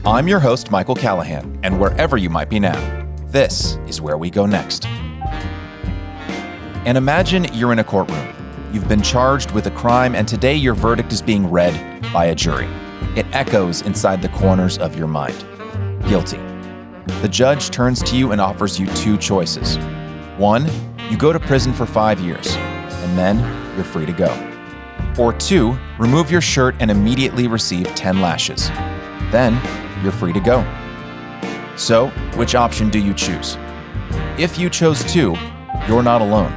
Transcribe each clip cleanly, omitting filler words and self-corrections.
I'm your host, Michael Callahan, and wherever you might be now, this is where we go next. And imagine you're in a courtroom. You've been charged with a crime, and today your verdict is being read by a jury. It echoes inside the corners of your mind. Guilty. The judge turns to you and offers you two choices. One, you go to prison for 5 years, and then you're free to go. Or two, remove your shirt and immediately receive 10 lashes. Then you're free to go. So, which option do you choose? If you chose two, you're not alone.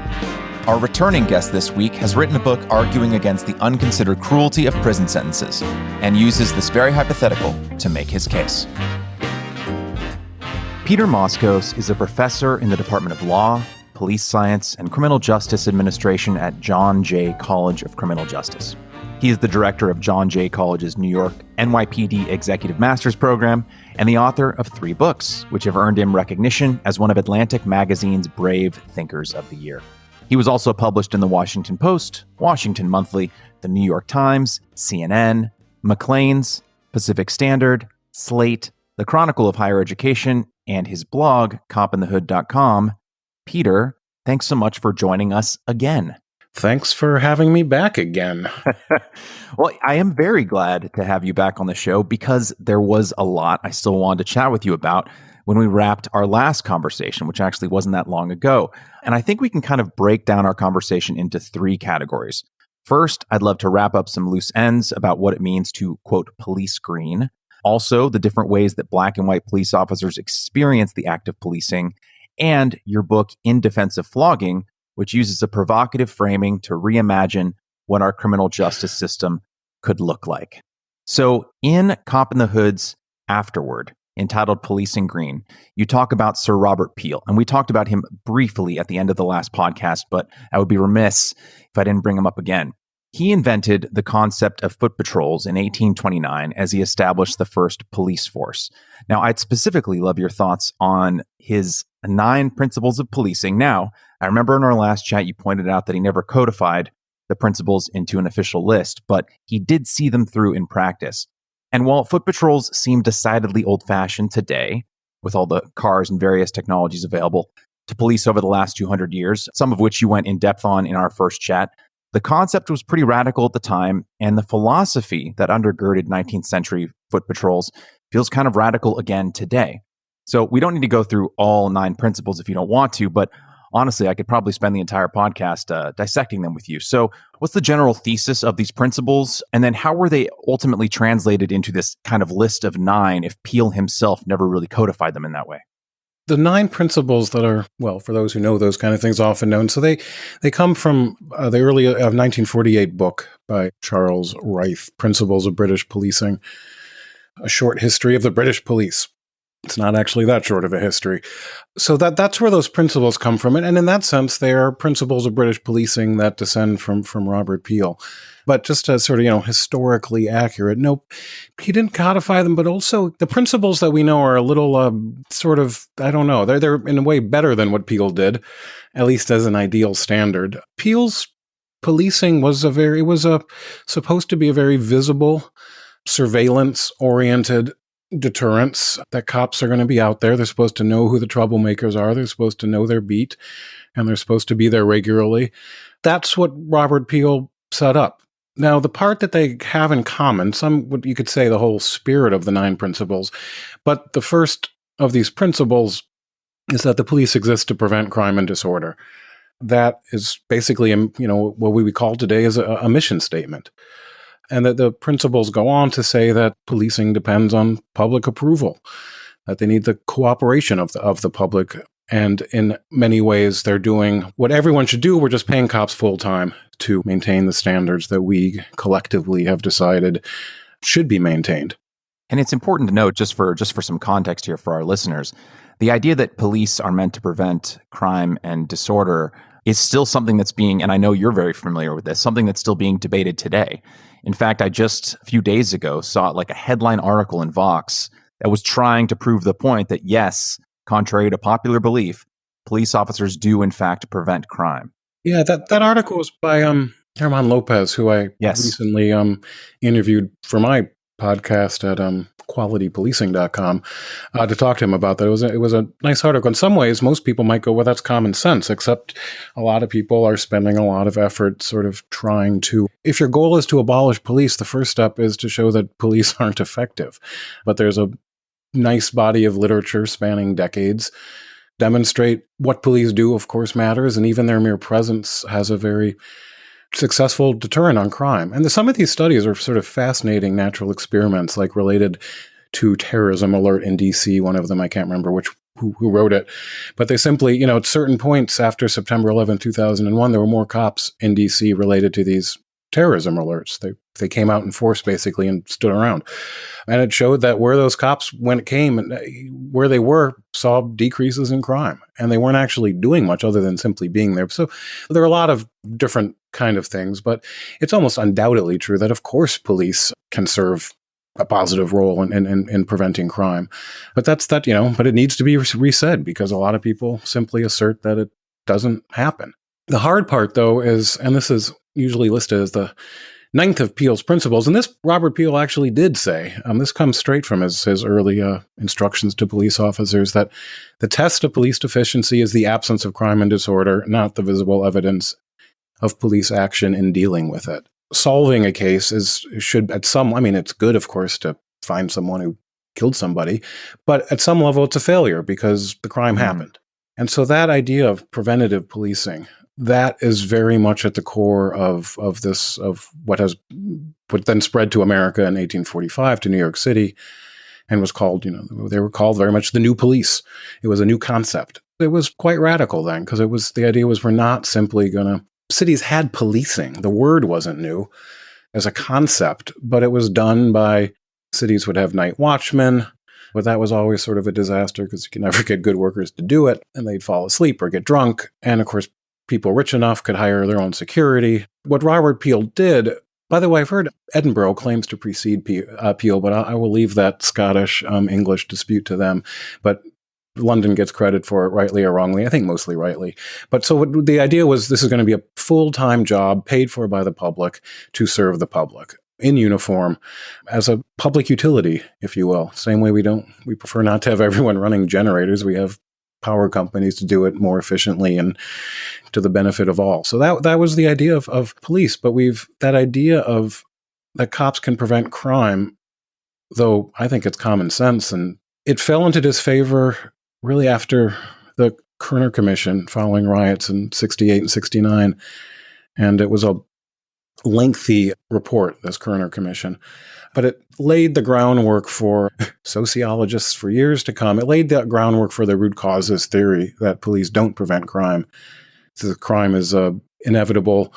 Our returning guest this week has written a book arguing against the unconsidered cruelty of prison sentences and uses this very hypothetical to make his case. Peter Moskos is a professor in the Department of Law, Police Science, and Criminal Justice Administration at John Jay College of Criminal Justice. He is the director of John Jay College's New York NYPD Executive Master's Program and the author of 3 books, which have earned him recognition as one of Atlantic Magazine's Brave Thinkers of the Year. He was also published in the Washington Post, Washington Monthly, the New York Times, CNN, Maclean's, Pacific Standard, Slate, the Chronicle of Higher Education, and his blog, copinthehood.com. Peter, thanks so much for joining us again. Thanks for having me back again. Well, I am very glad to have you back on the show because there was a lot I still wanted to chat with you about when we wrapped our last conversation, which actually wasn't that long ago. And I think we can kind of break down our conversation into 3 categories. First, I'd love to wrap up some loose ends about what it means to, quote, police green. Also, the different ways that Black and white police officers experience the act of policing, and your book, In Defense of Flogging, which uses a provocative framing to reimagine what our criminal justice system could look like. So in Cop in the Hood's afterword, entitled Policing Green, you talk about Sir Robert Peel, and we talked about him briefly at the end of the last podcast, but I would be remiss if I didn't bring him up again. He invented the concept of foot patrols in 1829 as he established the first police force. Now, I'd specifically love your thoughts on his 9 principles of policing. Now, I remember in our last chat, you pointed out that he never codified the principles into an official list, but he did see them through in practice. And while foot patrols seem decidedly old-fashioned today, with all the cars and various technologies available to police over the last 200 years, some of which you went in depth on in our first chat, the concept was pretty radical at the time, and the philosophy that undergirded 19th century foot patrols feels kind of radical again today. So we don't need to go through all 9 principles if you don't want to, but honestly, I could probably spend the entire podcast dissecting them with you. So what's the general thesis of these principles? And then how were they ultimately translated into this kind of list of 9 if Peel himself never really codified them in that way? The 9 principles that are, well, for those who know those kind of things, often known. So they come from the early 1948 book by Charles Reith, Principles of British Policing, a short history of the British police. It's not actually that short of a history. So that's where those principles come from. And in that sense, they are principles of British policing that descend from Robert Peel. But just as sort of, historically accurate, nope, he didn't codify them, but also the principles that we know are a little sort of, I don't know, they're in a way better than what Peel did, at least as an ideal standard. Peel's policing was supposed to be a very visible, surveillance-oriented deterrence, that cops are going to be out there. They're supposed to know who the troublemakers are. They're supposed to know their beat, and they're supposed to be there regularly. That's what Robert Peel set up. Now, the part that they have in common, what you could say the whole spirit of the 9 principles, but the first of these principles is that the police exist to prevent crime and disorder. That is basically, what we would call today is a mission statement. And that the principles go on to say that policing depends on public approval, that they need the cooperation of the public. And in many ways, they're doing what everyone should do. We're just paying cops full time to maintain the standards that we collectively have decided should be maintained. And it's important to note, just for some context here for our listeners, the idea that police are meant to prevent crime and disorder is still something that's being, and I know you're very familiar with this, something that's still being debated today. In fact, I just a few days ago saw like a headline article in Vox that was trying to prove the point that yes, contrary to popular belief, police officers do in fact prevent crime. Yeah, that article was by Herman Lopez, who I recently interviewed for my podcast at qualitypolicing.com to talk to him about that. It was a nice article. In some ways, most people might go, well, that's common sense, except a lot of people are spending a lot of effort sort of trying to, if your goal is to abolish police, the first step is to show that police aren't effective. But there's a nice body of literature spanning decades demonstrate what police do, of course, matters, and even their mere presence has a very successful deterrent on crime. And some of these studies are sort of fascinating natural experiments, like related to terrorism alert in DC. One of them, I can't remember who wrote it, but they simply, at certain points after September 11, 2001, there were more cops in DC related to these terrorism alerts. They came out in force basically and stood around. And it showed that where those cops, when it came, where they were, saw decreases in crime. And they weren't actually doing much other than simply being there. So there are a lot of different kind of things, but it's almost undoubtedly true that, of course, police can serve a positive role in preventing crime. But but it needs to be resaid because a lot of people simply assert that it doesn't happen. The hard part, though, is, and this is usually listed as the ninth of Peel's principles, and this Robert Peel actually did say, this comes straight from his early instructions to police officers, that the test of police deficiency is the absence of crime and disorder, not the visible evidence of police action in dealing with it. Solving a case it's good, of course, to find someone who killed somebody, but at some level it's a failure because the crime happened. And so that idea of preventative policing, that is very much at the core of what then spread to America in 1845 to New York City and was called, they were called very much the new police. It was a new concept. It was quite radical then because the idea was we're not simply cities had policing. The word wasn't new as a concept, but it was done by cities would have night watchmen. But that was always sort of a disaster because you could never get good workers to do it and they'd fall asleep or get drunk. And of course, people rich enough could hire their own security. What Robert Peel did, by the way, I've heard Edinburgh claims to precede Peel, but I will leave that Scottish-English dispute to them. But London gets credit for it, rightly or wrongly. I think mostly rightly. But so the idea was this is going to be a full-time job paid for by the public to serve the public in uniform as a public utility, if you will. Same way we prefer not to have everyone running generators. We have power companies to do it more efficiently and to the benefit of all. So that was the idea of police. But that idea of that cops can prevent crime, though I think it's common sense, and it fell into disfavor really after the Kerner Commission following riots in 68 and 69. And it was a lengthy report, this Kerner Commission, but it laid the groundwork for sociologists for years to come. It laid the groundwork for the root causes theory that police don't prevent crime. The crime is an inevitable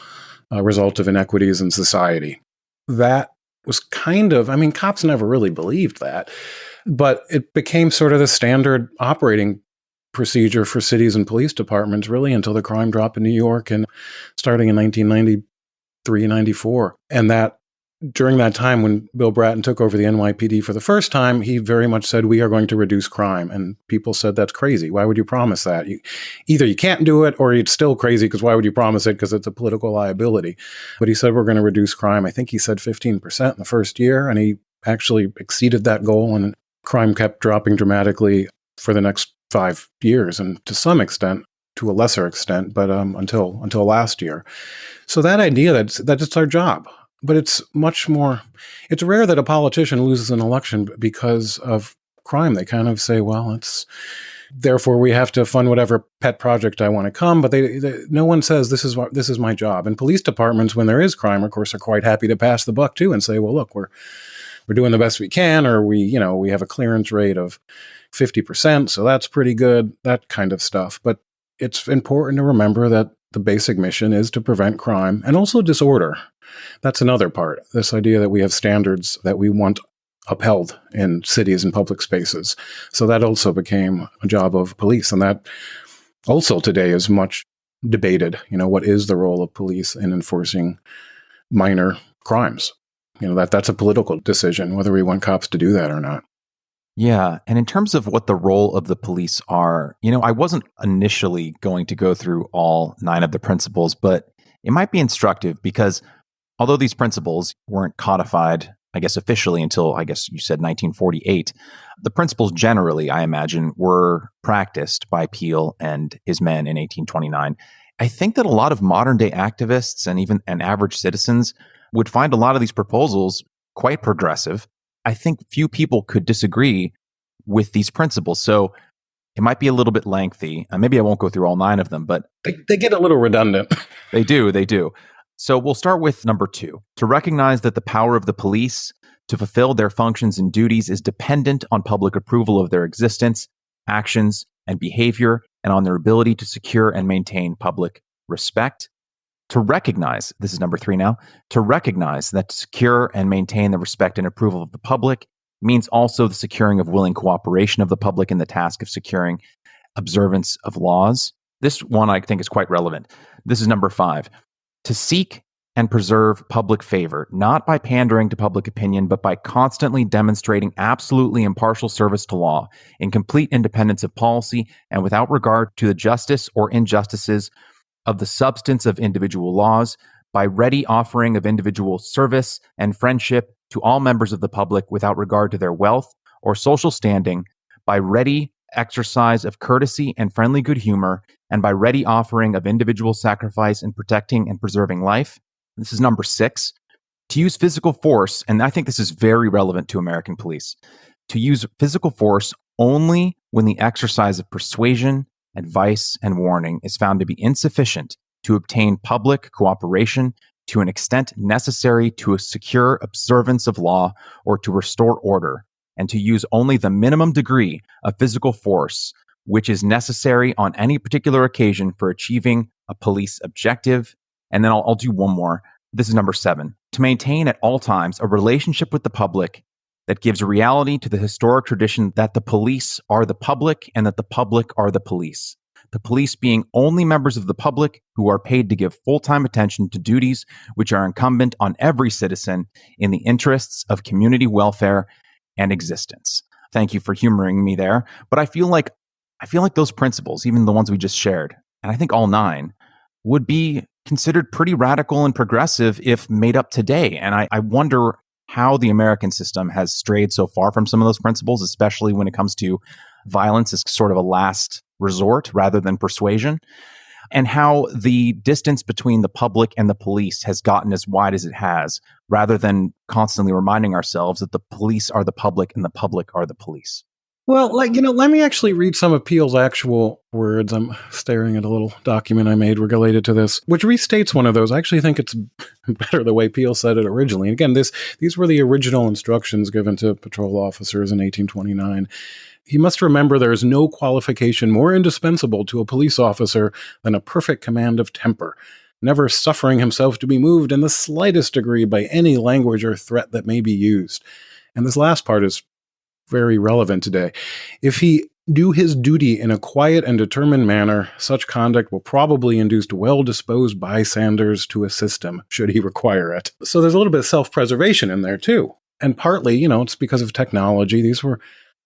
result of inequities in society. That was cops never really believed that, but it became sort of the standard operating procedure for cities and police departments really until the crime drop in New York and starting in 1993, 94. And that during that time when Bill Bratton took over the NYPD for the first time, he very much said, we are going to reduce crime. And people said, that's crazy. Why would you promise that? Either you can't do it or it's still crazy because why would you promise it? Because it's a political liability. But he said, we're going to reduce crime. I think he said 15% in the first year. And he actually exceeded that goal. And crime kept dropping dramatically for the next 5 years. And to some extent, to a lesser extent, but until last year. So that idea that it's our job. But it's much more, it's rare that a politician loses an election because of crime. They kind of say, well, therefore we have to fund whatever pet project I want to come. But no one says this is my job. And police departments, when there is crime, of course, are quite happy to pass the buck too and say, well, look, we're doing the best we can, or we have a clearance rate of 50%. So that's pretty good, that kind of stuff. But it's important to remember that the basic mission is to prevent crime and also disorder. That's another part, this idea that we have standards that we want upheld in cities and public spaces. So that also became a job of police. And that also today is much debated. What is the role of police in enforcing minor crimes? That's a political decision, whether we want cops to do that or not. Yeah. And in terms of what the role of the police are, I wasn't initially going to go through all 9 of the principles, but it might be instructive because although these principles weren't codified I guess officially until, I guess you said 1948. The principles generally, I imagine, were practiced by Peel and his men in 1829. I think that a lot of modern day activists and even average citizens would find a lot of these proposals quite progressive. I think few people could disagree with these principles. So it might be a little bit lengthy. Maybe I won't go through all 9 of them, but they get a little redundant. They do. So we'll start with number 2. To recognize that the power of the police to fulfill their functions and duties is dependent on public approval of their existence, actions, and behavior, and on their ability to secure and maintain public respect. To recognize, this is number 3 now, to recognize that to secure and maintain the respect and approval of the public means also the securing of willing cooperation of the public in the task of securing observance of laws. This one I think is quite relevant. This is number 5. To seek and preserve public favor, not by pandering to public opinion, but by constantly demonstrating absolutely impartial service to law, in complete independence of policy, and without regard to the justice or injustices of the substance of individual laws, by ready offering of individual service and friendship to all members of the public without regard to their wealth or social standing, by ready exercise of courtesy and friendly good humor, and by ready offering of individual sacrifice in protecting and preserving life. This is number 6. To use physical force, and I think this is very relevant to American police, to use physical force only when the exercise of persuasion, advice, and warning is found to be insufficient to obtain public cooperation to an extent necessary to a secure observance of law or to restore order, and to use only the minimum degree of physical force which is necessary on any particular occasion for achieving a police objective. And then I'll do one more. This is number 7. To maintain at all times a relationship with the public that gives reality to the historic tradition that the police are the public and that the public are the police. The police being only members of the public who are paid to give full-time attention to duties which are incumbent on every citizen in the interests of community welfare and existence. Thank you for humoring me there. But I feel like those principles, even the ones we just shared, and I think all 9, would be considered pretty radical and progressive if made up today. And I wonder how the American system has strayed so far from some of those principles, especially when it comes to violence as sort of a last resort rather than persuasion, and how the distance between the public and the police has gotten as wide as it has, rather than constantly reminding ourselves that the police are the public and the public are the police. Well, let me actually read some of Peel's actual words. I'm staring at a little document I made related to this, which restates one of those. I actually think it's better the way Peel said it originally. And again, these were the original instructions given to patrol officers in 1829. He must remember there is no qualification more indispensable to a police officer than a perfect command of temper, never suffering himself to be moved in the slightest degree by any language or threat that may be used. And this last part is very relevant today. If he do his duty in a quiet and determined manner, such conduct will probably induce well-disposed bystanders to assist him, should he require it. So there's a little bit of self-preservation in there, too. And partly, it's because of technology. These were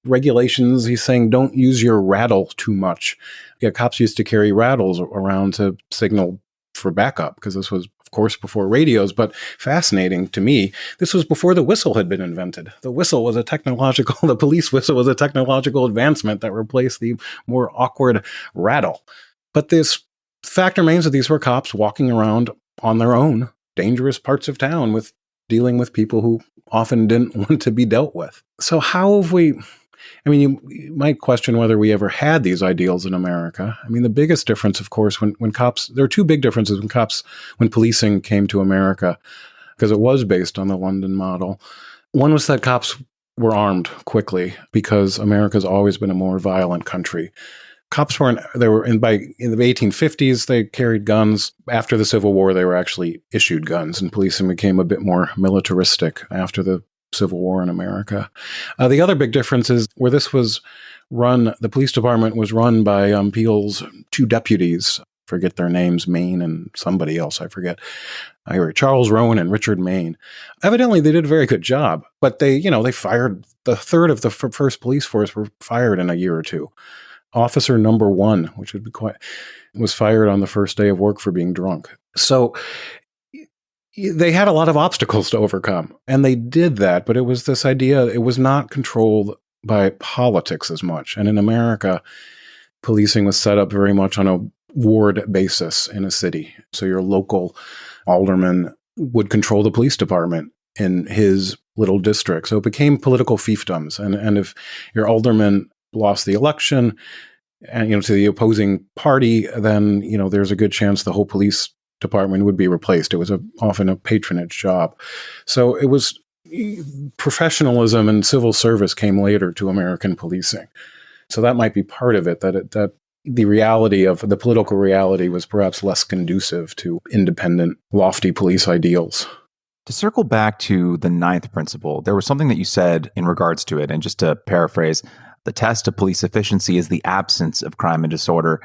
regulations. He's saying don't use your rattle too much. Yeah, cops used to carry rattles around to signal for backup, because this was, of course, before radios, but fascinating to me, this was before the whistle had been invented. The police whistle was a technological advancement that replaced the more awkward rattle. But this fact remains that these were cops walking around on their own, dangerous parts of town, with dealing with people who often didn't want to be dealt with. So how have we... you might question whether we ever had these ideals in America. The biggest difference, of course, when cops, there are 2 big differences when policing came to America, because it was based on the London model. One was that cops were armed quickly, because America's always been a more violent country. Cops in the 1850s, they carried guns. After the Civil War, they were actually issued guns, and policing became a bit more militaristic after the Civil War in America. The other big difference is where this was run, the police department was run by Peel's 2 deputies, forget their names, Maine and somebody else, I forget. Charles Rowan and Richard Maine. Evidently, they did a very good job, but they fired, the third of the first police force were fired in a year or 2. Officer number 1, which would be was fired on the first day of work for being drunk. So They had a lot of obstacles to overcome, and they did that, but it was this idea, it was not controlled by politics as much. And in America, policing was set up very much on a ward basis in a city. So your local alderman would control the police department in his little district. So it became political fiefdoms. And if your alderman lost the election and, to the opposing party, then, there's a good chance the whole police department would be replaced. It was often a patronage job. So it was professionalism, and civil service came later to American policing. So that might be part of it, that the reality of the political reality was perhaps less conducive to independent, lofty police ideals. To circle back to the ninth principle, there was something that you said in regards to it, and just to paraphrase, the test of police efficiency is the absence of crime and disorder,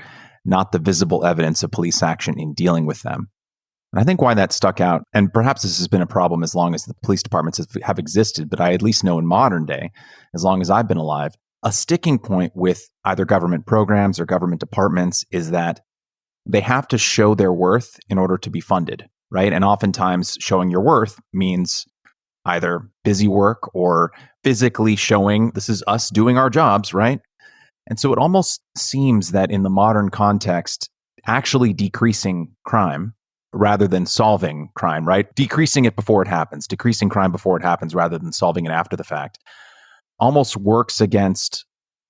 not the visible evidence of police action in dealing with them. And I think why that stuck out, and perhaps this has been a problem as long as the police departments have existed, but I at least know in modern day, as long as I've been alive, a sticking point with either government programs or government departments is that they have to show their worth in order to be funded, right? And oftentimes showing your worth means either busy work or physically showing this is us doing our jobs, right? And so it almost seems that in the modern context, actually decreasing crime rather than solving crime, right? Decreasing it before it happens, decreasing crime before it happens rather than solving it after the fact, almost works against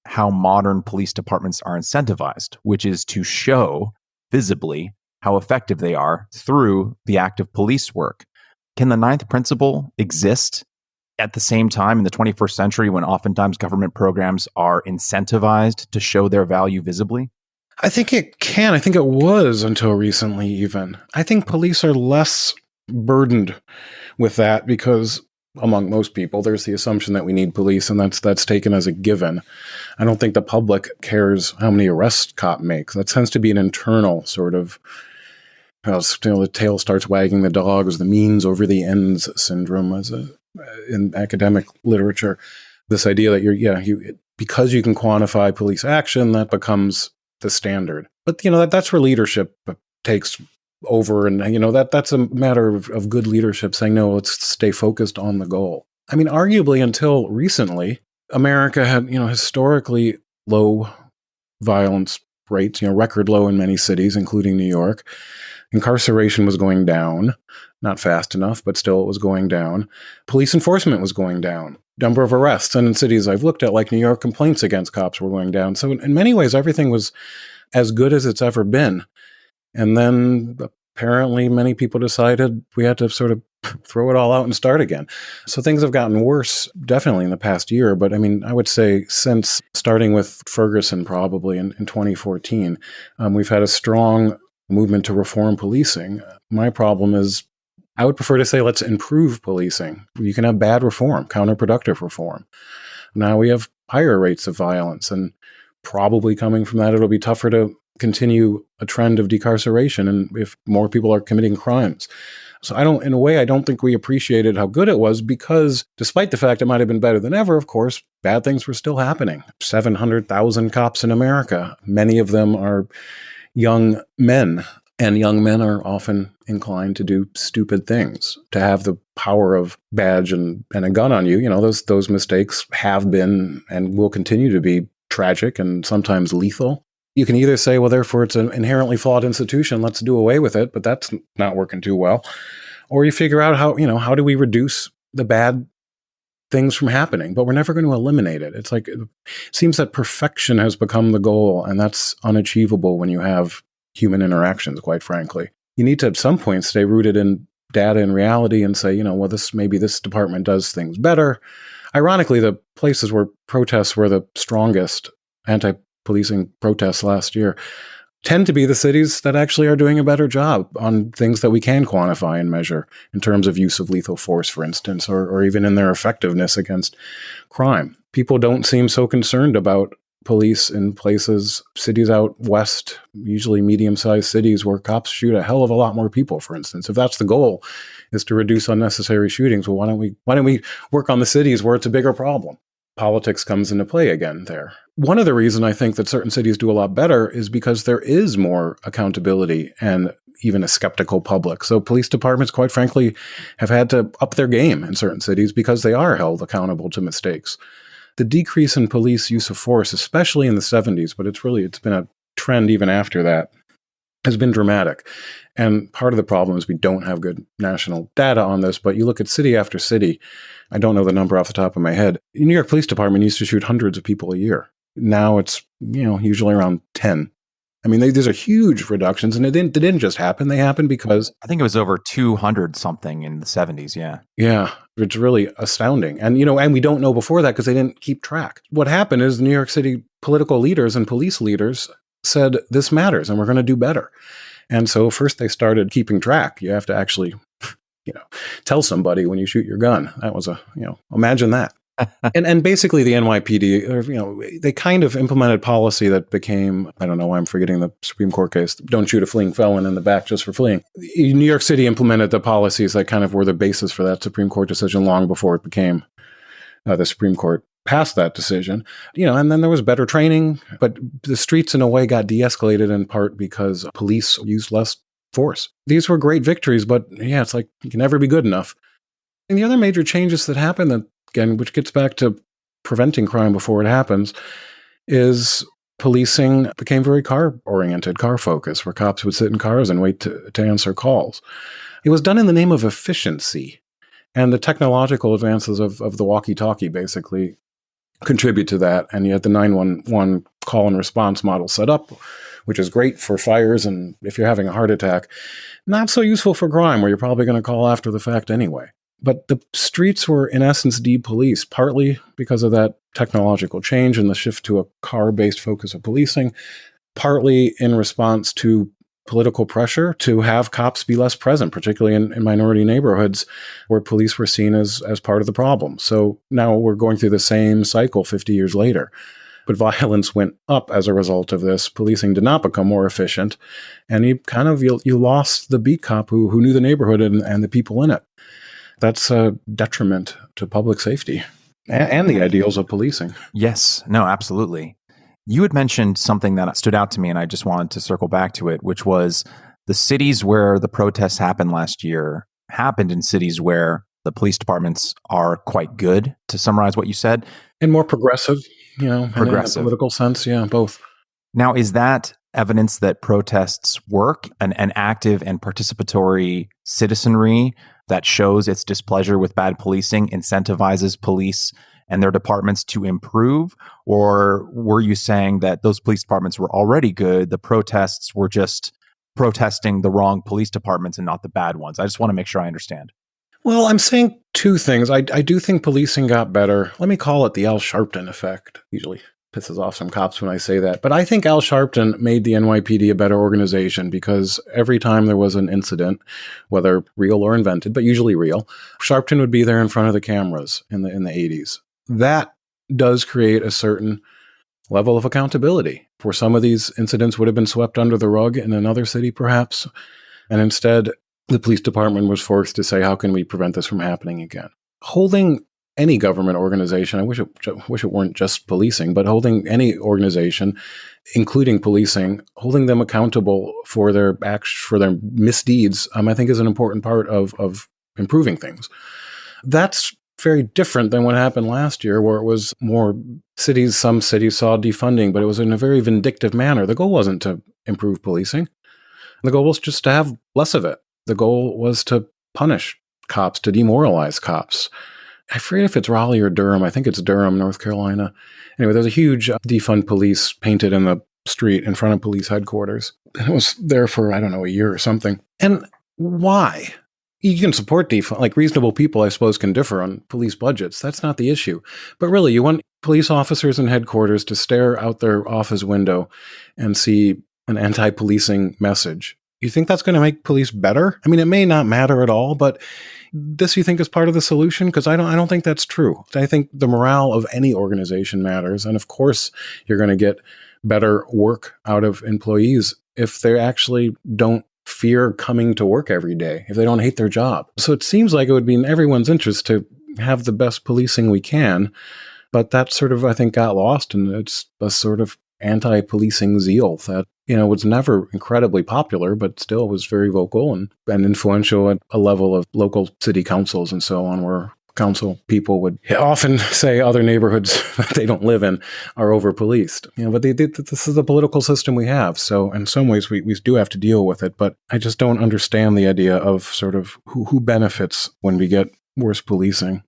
how modern police departments are incentivized, which is to show visibly how effective they are through the act of police work. Can the ninth principle exist at the same time in the 21st century when oftentimes government programs are incentivized to show their value visibly? I think it can. I think it was until recently even. I think police are less burdened with that because among most people, there's the assumption that we need police, and that's taken as a given. I don't think the public cares how many arrests cop makes. That tends to be an internal sort of, the tail starts wagging the dog, as the means over the ends syndrome, in academic literature. This idea that because you can quantify police action, that becomes the standard. But that's where leadership takes over, and that's a matter of good leadership saying, no, let's stay focused on the goal. I mean, arguably until recently, America had historically low violence rates, record low in many cities, including New York. Incarceration was going down, not fast enough, but still it was going down. Police enforcement was going down. Number of arrests, and in cities I've looked at, like New York, complaints against cops were going down. So in many ways, everything was as good as it's ever been. And then apparently many people decided we had to sort of throw it all out and start again. So things have gotten worse, definitely in the past year. But I mean, I would say since starting with Ferguson, probably in 2014, we've had a strong movement to reform policing. My problem is I would prefer to say let's improve policing. You can have bad reform, counterproductive reform. Now we have higher rates of violence, and probably coming from that, it'll be tougher to continue a trend of decarceration and if more people are committing crimes. So in a way, I don't think we appreciated how good it was, because despite the fact it might have been better than ever, of course, bad things were still happening. 700,000 cops in America. Many of them are young men, and young men are often inclined to do stupid things. To have the power of badge and a gun on you, those mistakes have been and will continue to be tragic and sometimes lethal. You can either say, well, therefore it's an inherently flawed institution, let's do away with it, but that's not working too well. Or you figure out how do we reduce the bad things from happening, but we're never going to eliminate it. It's like, it seems that perfection has become the goal, and that's unachievable when you have human interactions, quite frankly. You need to at some point stay rooted in data and reality and say, maybe this department does things better. Ironically, the places where protests were the strongest, anti-policing protests last year, tend to be the cities that actually are doing a better job on things that we can quantify and measure in terms of use of lethal force, for instance, or even in their effectiveness against crime. People don't seem so concerned about police in cities out west, usually medium-sized cities where cops shoot a hell of a lot more people, for instance. If that's the goal, is to reduce unnecessary shootings, well, why don't we work on the cities where it's a bigger problem? politics comes into play again there. One of the reasons I think that certain cities do a lot better is because there is more accountability and even a skeptical public. So police departments, quite frankly, have had to up their game in certain cities because they are held accountable to mistakes. The decrease in police use of force, especially in the 70s, but it's been a trend even after that, has been dramatic. And part of the problem is we don't have good national data on this, but you look at city after city, I don't know the number off the top of my head. The New York Police Department used to shoot hundreds of people a year. Now it's, usually around 10. I mean, these are huge reductions, and they didn't just happen. They happened because I think it was over 200 something in the 70s. Yeah. Yeah, it's really astounding. And, and we don't know before that because they didn't keep track. What happened is New York City political leaders and police leaders said, this matters and we're going to do better. And so first they started keeping track. You have to actually, tell somebody when you shoot your gun. That was imagine that. and basically the NYPD, they kind of implemented policy that became, I don't know why I'm forgetting the Supreme Court case, don't shoot a fleeing felon in the back just for fleeing. New York City implemented the policies that kind of were the basis for that Supreme Court decision long before it became the Supreme Court passed that decision, and then there was better training, but the streets in a way got de-escalated in part because police used less force. These were great victories, but it's like you can never be good enough. And the other major changes that happened that, again, which gets back to preventing crime before it happens, is policing became very car-oriented, car-focused, where cops would sit in cars and wait to answer calls. It was done in the name of efficiency. And the technological advances of the walkie-talkie basically contribute to that. And you had the 911 call and response model set up, which is great for fires and if you're having a heart attack. Not so useful for crime, where you're probably going to call after the fact anyway. But the streets were, in essence, de-policed, partly because of that technological change and the shift to a car-based focus of policing, partly in response to political pressure to have cops be less present, particularly in minority neighborhoods where police were seen as part of the problem. So now we're going through the same cycle 50 years later. But violence went up as a result of this. Policing did not become more efficient. And you lost the beat cop who knew the neighborhood and the people in it. That's a detriment to public safety and the ideals of policing. Yes. No, absolutely. You had mentioned something that stood out to me, and I just wanted to circle back to it, which was the cities where the protests happened last year happened in cities where the police departments are quite good, to summarize what you said. And more progressive, progressive. In a political sense. Yeah, both. Now, is that evidence that protests work, an active and participatory citizenry that shows its displeasure with bad policing, incentivizes police and their departments to improve? Or were you saying that those police departments were already good, the protests were just protesting the wrong police departments and not the bad ones? I just want to make sure I understand. Well, I'm saying two things. I do think policing got better. Let me call it the Al Sharpton effect. Usually pisses off some cops when I say that. But I think Al Sharpton made the NYPD a better organization because every time there was an incident, whether real or invented, but usually real, Sharpton would be there in front of the cameras in the 80s. That does create a certain level of accountability. For some of these incidents would have been swept under the rug in another city, perhaps. And instead, the police department was forced to say, how can we prevent this from happening again? Holding any government organization, I wish it weren't just policing, but holding any organization, including policing, holding them accountable for their acts, for their misdeeds, I think is an important part of improving things. That's very different than what happened last year, where it was more some cities saw defunding, but it was in a very vindictive manner. The goal wasn't to improve policing. The goal was just to have less of it. The goal was to punish cops, to demoralize cops. I forget if it's Raleigh or Durham. I think it's Durham, North Carolina. Anyway, there's a huge defund police painted in the street in front of police headquarters. And it was there for, a year or something. And why? You can support defund. Like, reasonable people, I suppose, can differ on police budgets. That's not the issue. But really, you want police officers in headquarters to stare out their office window and see an anti-policing message. You think that's going to make police better? I mean, it may not matter at all, but this you think is part of the solution? Because I don't think that's true. I think the morale of any organization matters. And of course, you're going to get better work out of employees if they actually don't fear coming to work every day, if they don't hate their job. So it seems like it would be in everyone's interest to have the best policing we can. But that sort of, I think, got lost, and it's a sort of anti-policing zeal that, was never incredibly popular, but still was very vocal and influential at a level of local city councils and so on, where council people would often say other neighborhoods that they don't live in are over-policed. But this is the political system we have. So in some ways, we do have to deal with it. But I just don't understand the idea of sort of who benefits when we get worse policing.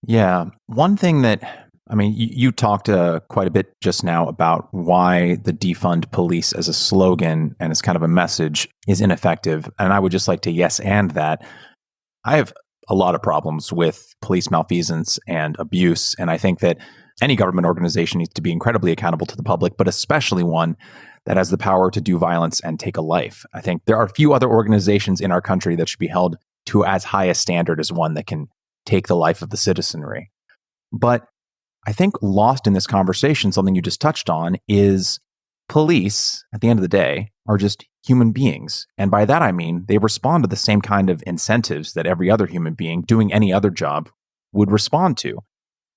Yeah. One thing that, you talked quite a bit just now about why the defund police as a slogan and as kind of a message is ineffective. And I would just like to yes and that. I have a lot of problems with police malfeasance and abuse. And I think that any government organization needs to be incredibly accountable to the public, but especially one that has the power to do violence and take a life. I think there are a few other organizations in our country that should be held to as high a standard as one that can take the life of the citizenry. But I think lost in this conversation, something you just touched on, is police, at the end of the day, are just human beings. And by that, I mean they respond to the same kind of incentives that every other human being doing any other job would respond to.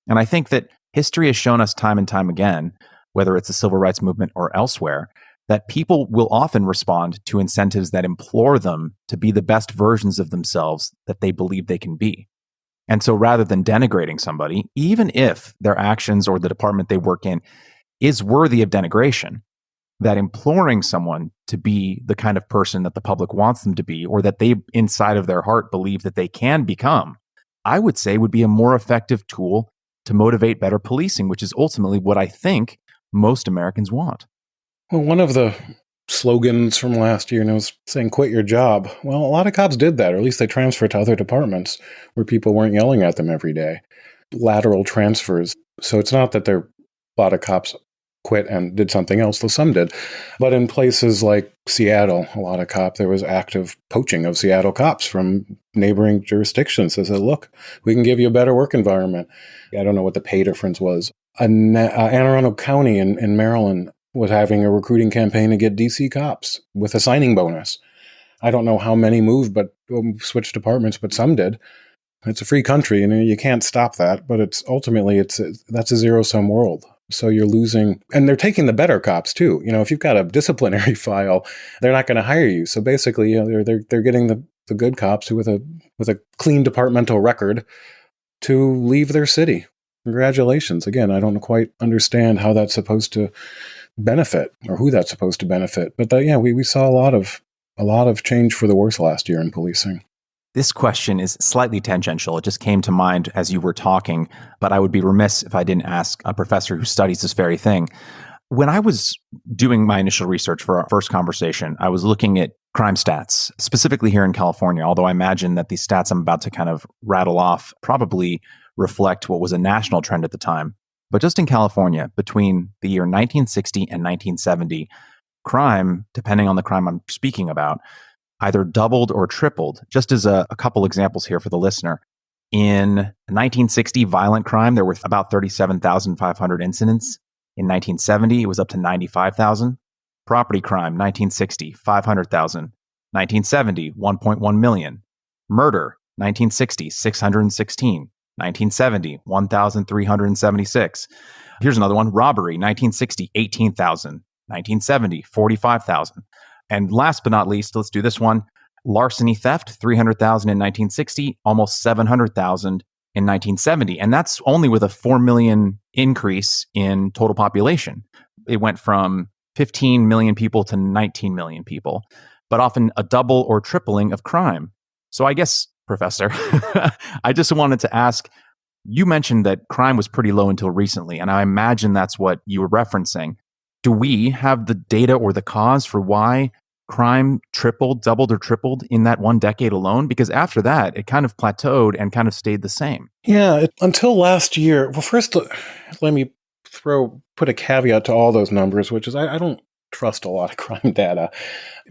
And I think that history has shown us time and time again, whether it's the civil rights movement or elsewhere, that people will often respond to incentives that implore them to be the best versions of themselves that they believe they can be. And so rather than denigrating somebody, even if their actions or the department they work in is worthy of denigration, that imploring someone to be the kind of person that the public wants them to be, or that they inside of their heart believe that they can become, I would say would be a more effective tool to motivate better policing, which is ultimately what I think most Americans want. Well, one of the slogans from last year was saying, quit your job. Well, a lot of cops did that, or at least they transferred to other departments where people weren't yelling at them every day. Lateral transfers. So it's not that a lot of cops quit and did something else, though some did. But in places like Seattle, there was active poaching of Seattle cops from neighboring jurisdictions. They said, look, we can give you a better work environment. I don't know what the pay difference was. Anne Arundel County in Maryland was having a recruiting campaign to get DC cops with a signing bonus. I don't know how many moved, but switched departments, but some did. It's a free country, and you can't stop that. But that's a zero-sum world. So you're losing, and they're taking the better cops too. If you've got a disciplinary file, they're not going to hire you. So basically, they're getting the good cops with a clean departmental record to leave their city. Congratulations. Again, I don't quite understand how that's supposed to benefit or who that's supposed to benefit. But we saw a lot of change for the worse last year in policing. This question is slightly tangential. It just came to mind as you were talking, but I would be remiss if I didn't ask a professor who studies this very thing. When I was doing my initial research for our first conversation, I was looking at crime stats, specifically here in California, although I imagine that these stats I'm about to kind of rattle off probably reflect what was a national trend at the time. But just in California, between the year 1960 and 1970, crime, depending on the crime I'm speaking about, either doubled or tripled. Just as a couple examples here for the listener. In 1960, violent crime, there were about 37,500 incidents. In 1970, it was up to 95,000. Property crime, 1960, 500,000. 1970, 1.1 million. Murder, 1960, 616. 1970, 1,376. Here's another one. Robbery, 1960, 18,000. 1970, 45,000. And last but not least, let's do this one. Larceny theft, 300,000 in 1960, almost 700,000 in 1970. And that's only with a 4 million increase in total population. It went from 15 million people to 19 million people, but often a double or tripling of crime. So I guess, Professor, I just wanted to ask, you mentioned that crime was pretty low until recently, and I imagine that's what you were referencing. Do we have the data or the cause for why crime doubled or tripled in that one decade alone? Because after that, it kind of plateaued and kind of stayed the same. Yeah, until last year. Well, first, let me put a caveat to all those numbers, which is I don't trust a lot of crime data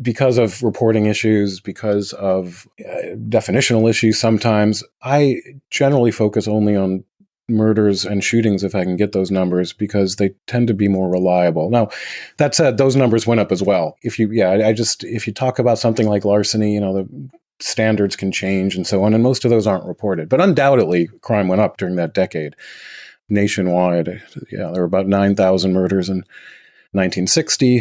because of reporting issues, because of definitional issues sometimes. I generally focus only on murders and shootings if I can get those numbers, because they tend to be more reliable. Now, that said, those numbers went up as well. If you talk about something like larceny, the standards can change and so on, and most of those aren't reported. But undoubtedly, crime went up during that decade. nationwide. Yeah, there were about 9,000 murders in 1960.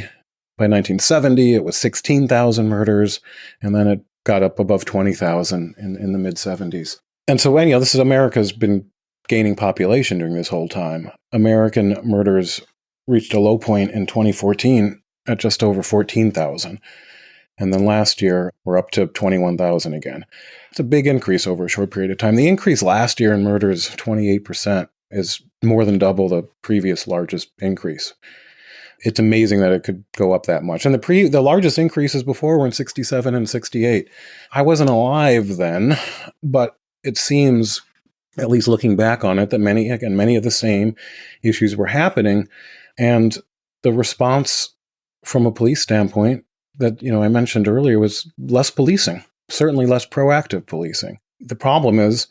By 1970, it was 16,000 murders, and then it got up above 20,000 in the mid-70s. And so anyhow, this is America's been gaining population during this whole time. American murders reached a low point in 2014 at just over 14,000. And then last year, we're up to 21,000 again. It's a big increase over a short period of time. The increase last year in murders, 28%, is more than double the previous largest increase. It's amazing that it could go up that much. And the largest increases before were in 67 and 68. I wasn't alive then, but it seems, at least looking back on it, that many of the same issues were happening. And the response from a police standpoint that, I mentioned earlier was less policing, certainly less proactive policing. The problem is,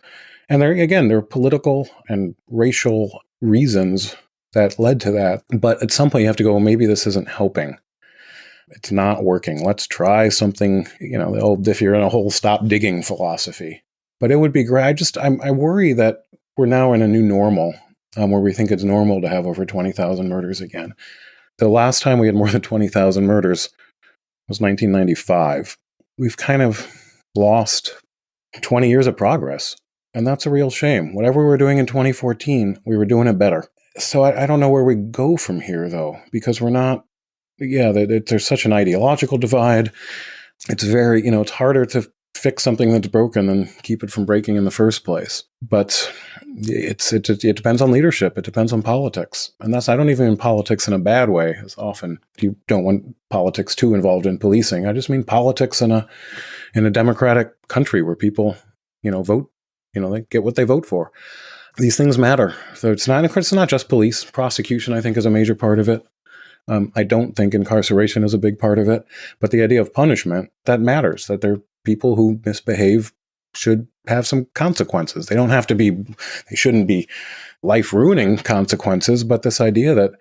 and there are political and racial reasons that led to that. But at some point you have to go, well, maybe this isn't helping. It's not working. Let's try something, the old, if you're in a hole, stop digging philosophy. But it would be great. I worry that we're now in a new normal where we think it's normal to have over 20,000 murders again. The last time we had more than 20,000 murders was 1995. We've kind of lost 20 years of progress. And that's a real shame. Whatever we were doing in 2014, we were doing it better. So I don't know where we go from here, though, because we're not, there's such an ideological divide. It's very, it's harder to fix something that's broken than keep it from breaking in the first place. But it depends on leadership. It depends on politics. And I don't even mean politics in a bad way, as often you don't want politics too involved in policing. I just mean politics in a democratic country where people, vote, they get what they vote for. These things matter. So it's not just police. Prosecution, I think, is a major part of it. I don't think incarceration is a big part of it. But the idea of punishment, that matters, that there are people who misbehave should have some consequences. They shouldn't be life-ruining consequences, but this idea that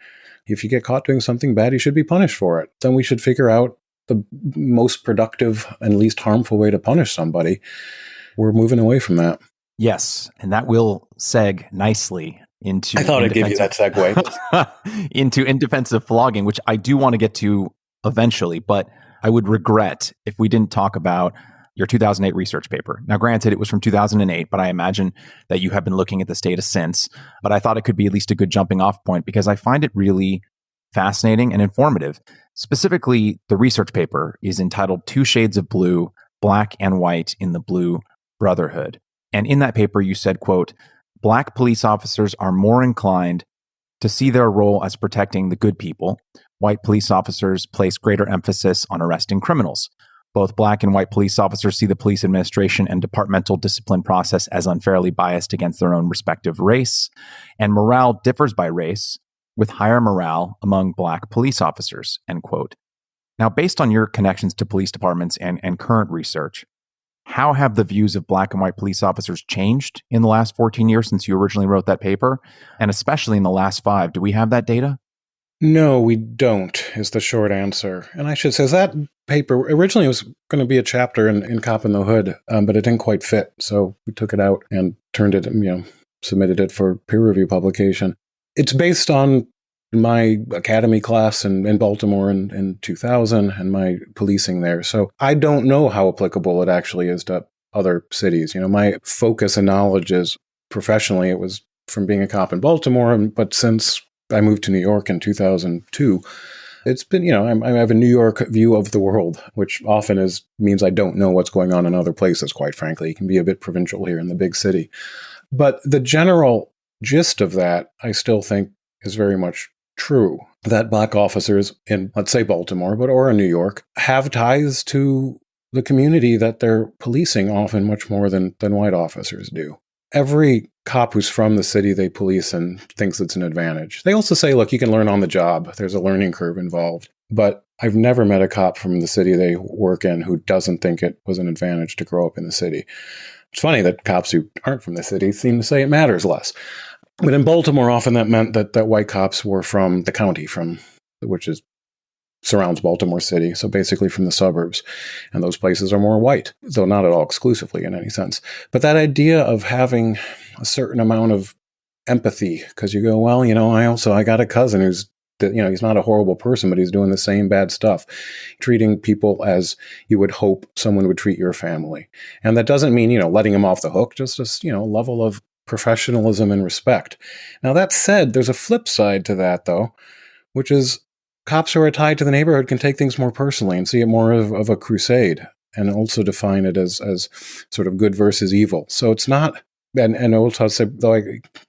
if you get caught doing something bad, you should be punished for it. Then we should figure out the most productive and least harmful way to punish somebody. We're moving away from that. Yes, and that will seg nicely into... I thought I'd give you that segue. into in defense of flogging, which I do want to get to eventually, but I would regret if we didn't talk about your 2008 research paper. Now, granted, it was from 2008, but I imagine that you have been looking at this data since. But I thought it could be at least a good jumping off point because I find it really fascinating and informative. Specifically, the research paper is entitled Two Shades of Blue, Black and White in the Blue Brotherhood. And in that paper, you said, quote, Black police officers are more inclined to see their role as protecting the good people. White police officers place greater emphasis on arresting criminals. Both Black and white police officers see the police administration and departmental discipline process as unfairly biased against their own respective race. And morale differs by race, with higher morale among Black police officers, end quote. Now, based on your connections to police departments and current research, how have the views of Black and white police officers changed in the last 14 years since you originally wrote that paper? And especially in the last 5, do we have that data? No, we don't, is the short answer. And I should say that paper originally was going to be a chapter in Cop in the Hood, but it didn't quite fit. So we took it out and turned it, submitted it for peer review publication. It's based on my academy class in Baltimore in 2000 and my policing there. So I don't know how applicable it actually is to other cities. My focus and knowledge is professionally, it was from being a cop in Baltimore, but since I moved to New York in 2002, it's been, I have a New York view of the world, which often means I don't know what's going on in other places, quite frankly. It can be a bit provincial here in the big city. But the general gist of that, I still think, is very much true, that Black officers in, let's say, Baltimore, or in New York, have ties to the community that they're policing often much more than white officers do. Every cop who's from the city they police and thinks it's an advantage. They also say, look, you can learn on the job. There's a learning curve involved. But I've never met a cop from the city they work in who doesn't think it was an advantage to grow up in the city. It's funny that cops who aren't from the city seem to say it matters less. But in Baltimore, often that meant that white cops were from the county, which surrounds Baltimore City, so basically from the suburbs. And those places are more white, though not at all exclusively in any sense. But that idea of having a certain amount of empathy because you go, well, I got a cousin who's, he's not a horrible person, but he's doing the same bad stuff, treating people as you would hope someone would treat your family. And that doesn't mean, letting him off the hook, just a level of professionalism and respect. Now, that said, there's a flip side to that, though, which is cops who are tied to the neighborhood can take things more personally and see it more of a crusade, and also define it as sort of good versus evil. So it's not, and also say, though I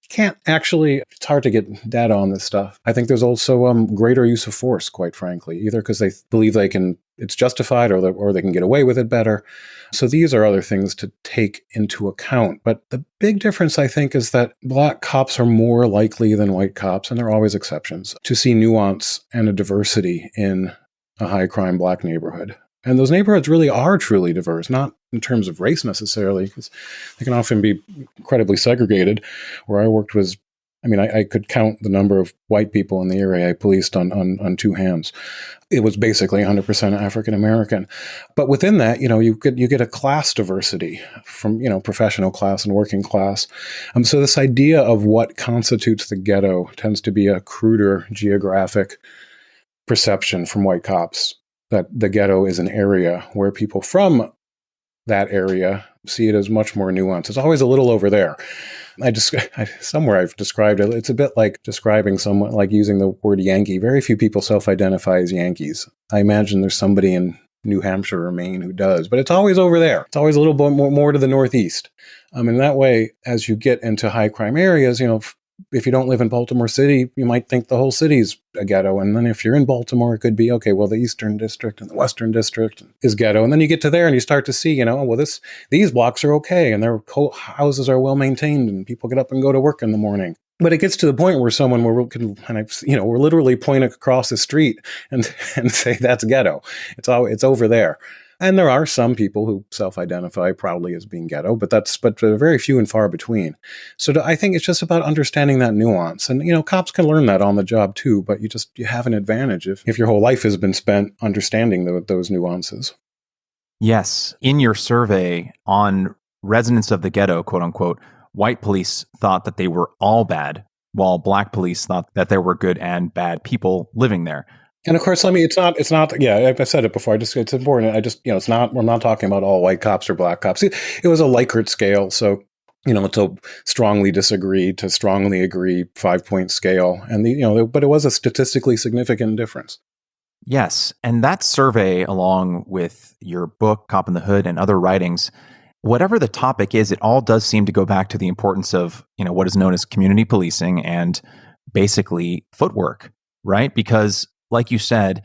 can't actually, it's hard to get data on this stuff. I think there's also greater use of force, quite frankly, either because they believe it's justified or they can get away with it better. So these are other things to take into account. But the big difference, I think, is that black cops are more likely than white cops, and there are always exceptions, to see nuance and a diversity in a high crime black neighborhood. And those neighborhoods really are truly diverse, not in terms of race necessarily, because they can often be incredibly segregated. Where I worked was, I could count the number of white people in the area I policed on two hands. It was basically 100% African American. But within that, you get a class diversity from, professional class and working class. So this idea of what constitutes the ghetto tends to be a cruder geographic perception from white cops, that the ghetto is an area where people from that area see it as much more nuanced. It's always a little over there. Somewhere I've described it, it's a bit like describing someone, like using the word Yankee. Very few people self-identify as Yankees. I imagine there's somebody in New Hampshire or Maine who does, but it's always over there. It's always a little bit more to the northeast. In that way, as you get into high crime areas, if you don't live in Baltimore City, you might think the whole city's a ghetto. And then if you're in Baltimore, it could be, okay, well, the Eastern District and the Western District is ghetto. And then you get to there and you start to see, these blocks are okay and their houses are well maintained and people get up and go to work in the morning. But it gets to the point where we're literally point across the street and say that's ghetto. It's over there. And there are some people who self-identify proudly as being ghetto, but they're very few and far between. So I think it's just about understanding that nuance. And, cops can learn that on the job too, but you have an advantage if your whole life has been spent understanding those nuances. Yes. In your survey on residents of the ghetto, quote unquote, white police thought that they were all bad, while black police thought that there were good and bad people living there. And of course, it's not, yeah, I've said it before. It's important. We're not talking about all white cops or black cops. It was a Likert scale. So, it's a strongly disagree to strongly agree 5-point scale. And but it was a statistically significant difference. Yes. And that survey, along with your book, Cop in the Hood, and other writings, whatever the topic is, it all does seem to go back to the importance of, what is known as community policing and basically footwork, right? Because like you said,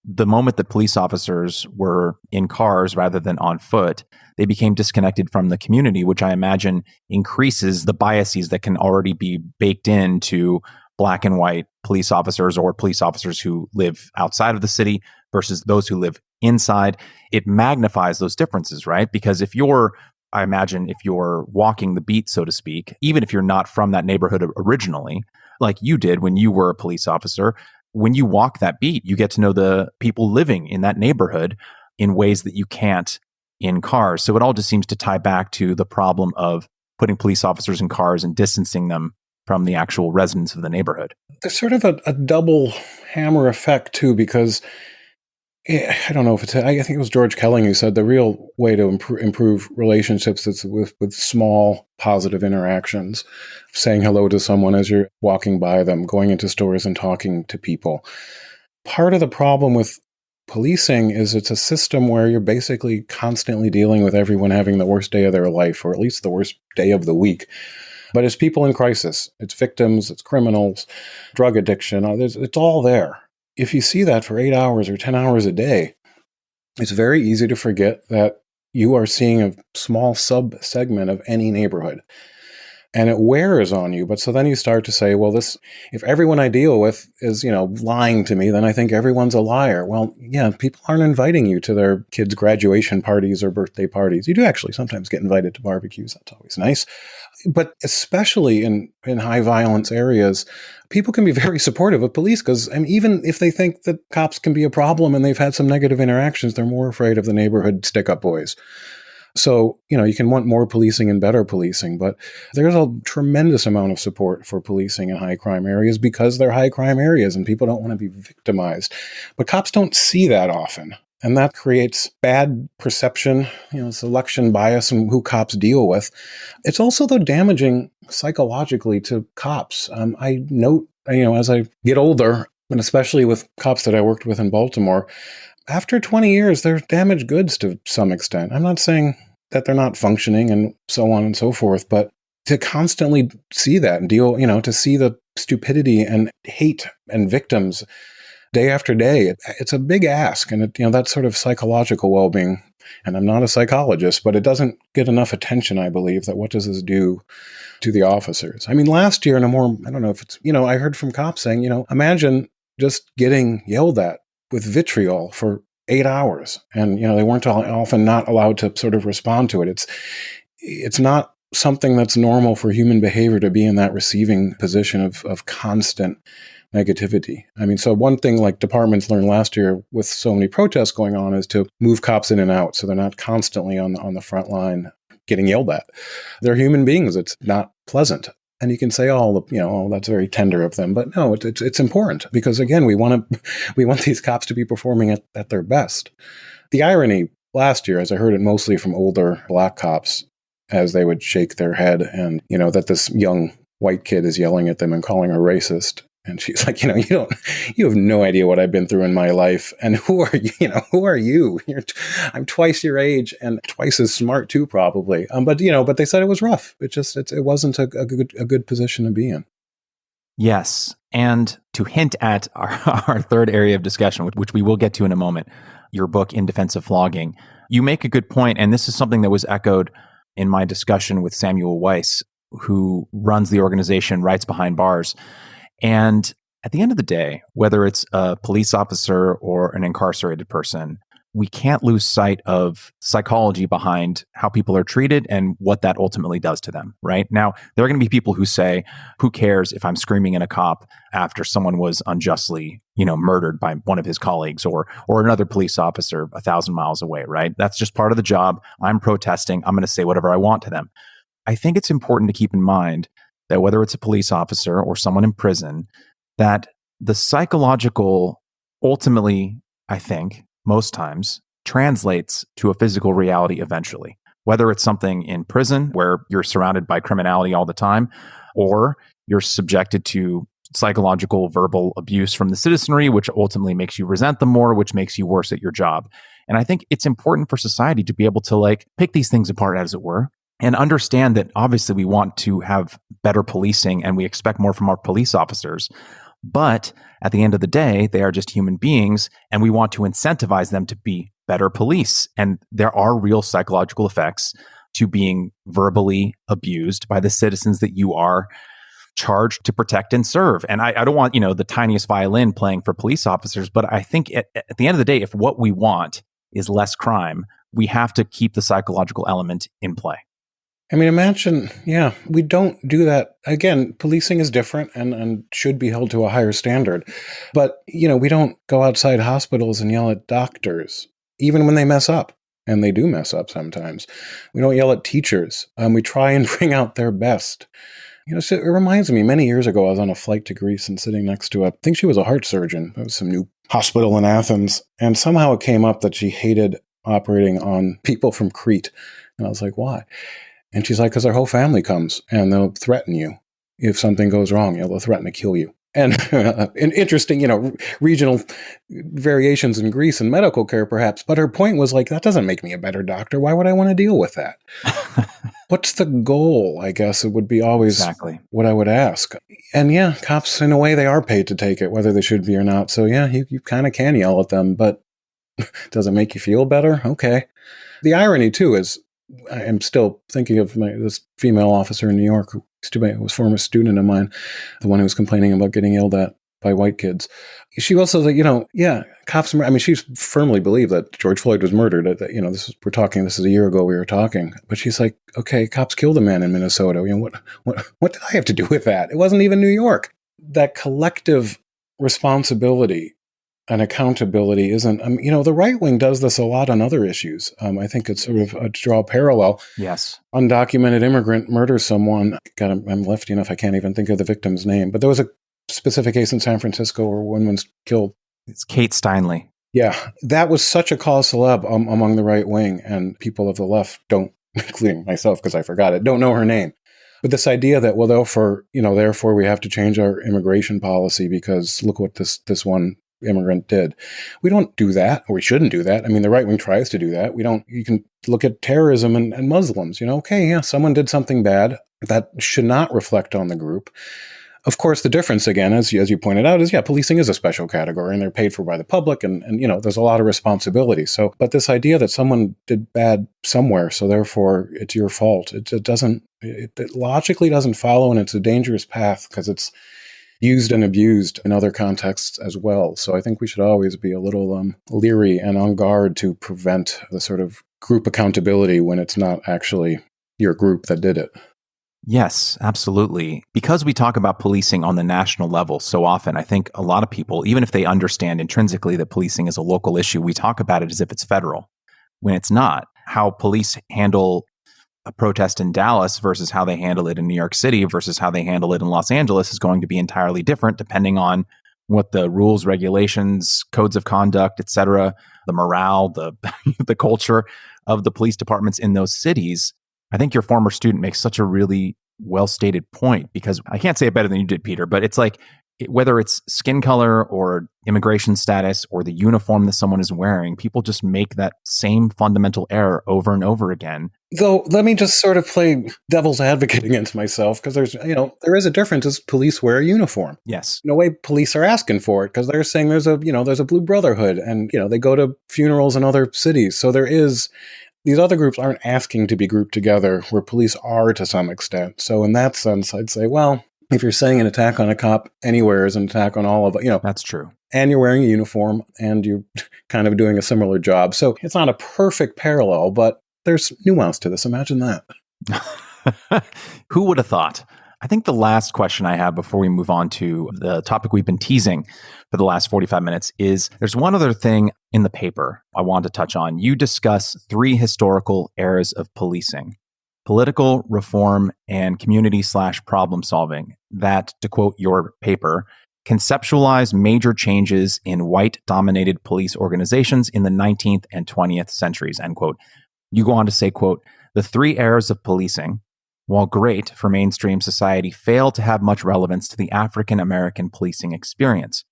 the moment that police officers were in cars rather than on foot, they became disconnected from the community, which I imagine increases the biases that can already be baked into black and white police officers or police officers who live outside of the city versus those who live inside. It magnifies those differences, right? Because if you're walking the beat, so to speak, even if you're not from that neighborhood originally, like you did when you were a police officer, when you walk that beat, you get to know the people living in that neighborhood in ways that you can't in cars. So it all just seems to tie back to the problem of putting police officers in cars and distancing them from the actual residents of the neighborhood. There's sort of a double hammer effect too, because I don't know if I think it was George Kelling who said the real way to improve relationships is with small positive interactions, saying hello to someone as you're walking by them, going into stores and talking to people. Part of the problem with policing is it's a system where you're basically constantly dealing with everyone having the worst day of their life, or at least the worst day of the week. But it's people in crisis. It's victims, it's criminals, drug addiction. It's all there. If you see that for 8 hours or 10 hours a day, it's very easy to forget that you are seeing a small sub-segment of any neighborhood. And it wears on you. But so then you start to say, well, if everyone I deal with is, lying to me, then I think everyone's a liar. Well, yeah, people aren't inviting you to their kids' graduation parties or birthday parties. You do actually sometimes get invited to barbecues. That's always nice. But especially in high violence areas, people can be very supportive of police because even if they think that cops can be a problem and they've had some negative interactions, they're more afraid of the neighborhood stick-up boys. So, you can want more policing and better policing, but there's a tremendous amount of support for policing in high crime areas because they're high crime areas and people don't want to be victimized. But cops don't see that often. And that creates bad perception, selection bias and who cops deal with. It's also, though, damaging psychologically to cops. I note, as I get older, and especially with cops that I worked with in Baltimore, after 20 years, they're damaged goods to some extent. I'm not saying that they're not functioning and so on and so forth, but to constantly see that and deal, to see the stupidity and hate and victims day after day, it's a big ask. And that sort of psychological well-being, and I'm not a psychologist, but it doesn't get enough attention, I believe, that what does this do to the officers? I mean, last year, I don't know if it's, I heard from cops saying, imagine just getting yelled at with vitriol for 8 hours. And, they weren't often not allowed to sort of respond to it. It's not something that's normal for human behavior to be in that receiving position of constant negativity. I mean, so one thing like departments learned last year with so many protests going on is to move cops in and out so they're not constantly on the front line getting yelled at. They're human beings. It's not pleasant. And you can say, oh, that's very tender of them. But no, it's important because, again, we want these cops to be performing at their best. The irony last year, as I heard it mostly from older black cops, as they would shake their head and, that this young white kid is yelling at them and calling her racist. And she's like, you have no idea what I've been through in my life. And who are you? Who are you? I'm twice your age and twice as smart too, probably. But they said it was rough. It wasn't a good position to be in. Yes. And to hint at our third area of discussion, which we will get to in a moment, your book, In Defense of Flogging, you make a good point. And this is something that was echoed in my discussion with Samuel Weiss, who runs the organization Rights Behind Bars. And at the end of the day, whether it's a police officer or an incarcerated person, we can't lose sight of psychology behind how people are treated and what that ultimately does to them, right? Now, there are going to be people who say, who cares if I'm screaming at a cop after someone was unjustly, murdered by one of his colleagues or another police officer 1,000 miles away, right? That's just part of the job. I'm protesting. I'm going to say whatever I want to them. I think it's important to keep in mind that whether it's a police officer or someone in prison, that the psychological ultimately, I think, most times translates to a physical reality eventually. Whether it's something in prison where you're surrounded by criminality all the time, or you're subjected to psychological verbal abuse from the citizenry, which ultimately makes you resent them more, which makes you worse at your job. And I think it's important for society to be able to pick these things apart, as it were, and understand that obviously we want to have better policing and we expect more from our police officers. But at the end of the day, they are just human beings and we want to incentivize them to be better police. And there are real psychological effects to being verbally abused by the citizens that you are charged to protect and serve. And I don't want, the tiniest violin playing for police officers, but I think at the end of the day, if what we want is less crime, we have to keep the psychological element in play. I mean, imagine, we don't do that. Again, policing is different and should be held to a higher standard. But, we don't go outside hospitals and yell at doctors, even when they mess up. And they do mess up sometimes. We don't yell at teachers. We try and bring out their best. So it reminds me, many years ago, I was on a flight to Greece and sitting next to I think she was a heart surgeon. There was some new hospital in Athens. And somehow it came up that she hated operating on people from Crete. And I was like, why? And she's like, because our whole family comes and they'll threaten you. If something goes wrong, they'll threaten to kill you. And interesting, regional variations in Greece and medical care, perhaps. But her point was that doesn't make me a better doctor. Why would I want to deal with that? What's the goal? I guess it would be always exactly what I would ask. And cops, in a way, they are paid to take it, whether they should be or not. So you kind of can yell at them, but does it make you feel better? Okay. The irony, too, is I am still thinking of this female officer in New York who was a former student of mine, the one who was complaining about getting yelled at by white kids. She also said, cops. I mean, she firmly believed that George Floyd was murdered. This is a year ago we were talking, but she's like, okay, cops killed a man in Minnesota. What did I have to do with that? It wasn't even New York. That collective responsibility and accountability isn't, the right wing does this a lot on other issues. I think it's sort of to draw a parallel. Yes. Undocumented immigrant murders someone. God, I'm lefty enough, I can't even think of the victim's name. But there was a specific case in San Francisco where one was killed. It's Kate Steinle. Yeah, that was such a cause celeb among the right wing, and people of the left don't, including myself because I forgot it, don't know her name. But this idea that, well, therefore we have to change our immigration policy because look what this one immigrant did. We don't do that, or we shouldn't do that. I mean, the right wing tries to do that. You can look at terrorism and Muslims. Okay, yeah, someone did something bad. That should not reflect on the group. Of course, the difference, again, as you pointed out, is, policing is a special category and they're paid for by the public and there's a lot of responsibility. So, but this idea that someone did bad somewhere, so therefore it's your fault, it logically doesn't follow, and it's a dangerous path because it's used and abused in other contexts as well. So I think we should always be a little leery and on guard to prevent the sort of group accountability when it's not actually your group that did it. Yes, absolutely. Because we talk about policing on the national level so often, I think a lot of people, even if they understand intrinsically that policing is a local issue, we talk about it as if it's federal, when it's not. How police handle a protest in Dallas versus how they handle it in New York City versus how they handle it in Los Angeles is going to be entirely different depending on what the rules, regulations, codes of conduct, et cetera, the morale, the the culture of the police departments in those cities. I think your former student makes such a really well-stated point, because I can't say it better than you did, Peter, but it's like, whether it's skin color or immigration status or the uniform that someone is wearing, people just make that same fundamental error over and over again. Though, let me just sort of play devil's advocate against myself, because there is a difference as police wear a uniform. Yes. No way police are asking for it, because they're saying there's a Blue Brotherhood, and, they go to funerals in other cities. So these other groups aren't asking to be grouped together, where police are to some extent. So in that sense, I'd say, well, if you're saying an attack on a cop anywhere is an attack on all of it, That's true. And you're wearing a uniform and you're kind of doing a similar job. So it's not a perfect parallel, but there's nuance to this. Imagine that. Who would have thought? I think the last question I have before we move on to the topic we've been teasing for the last 45 minutes is, there's one other thing in the paper I want to touch on. You discuss 3 historical eras of policing: political, reform, and community/problem solving that, to quote your paper, conceptualize major changes in white-dominated police organizations in the 19th and 20th centuries, end quote. You go on to say, quote, the 3 eras of policing, while great for mainstream society, fail to have much relevance to the African American policing experience.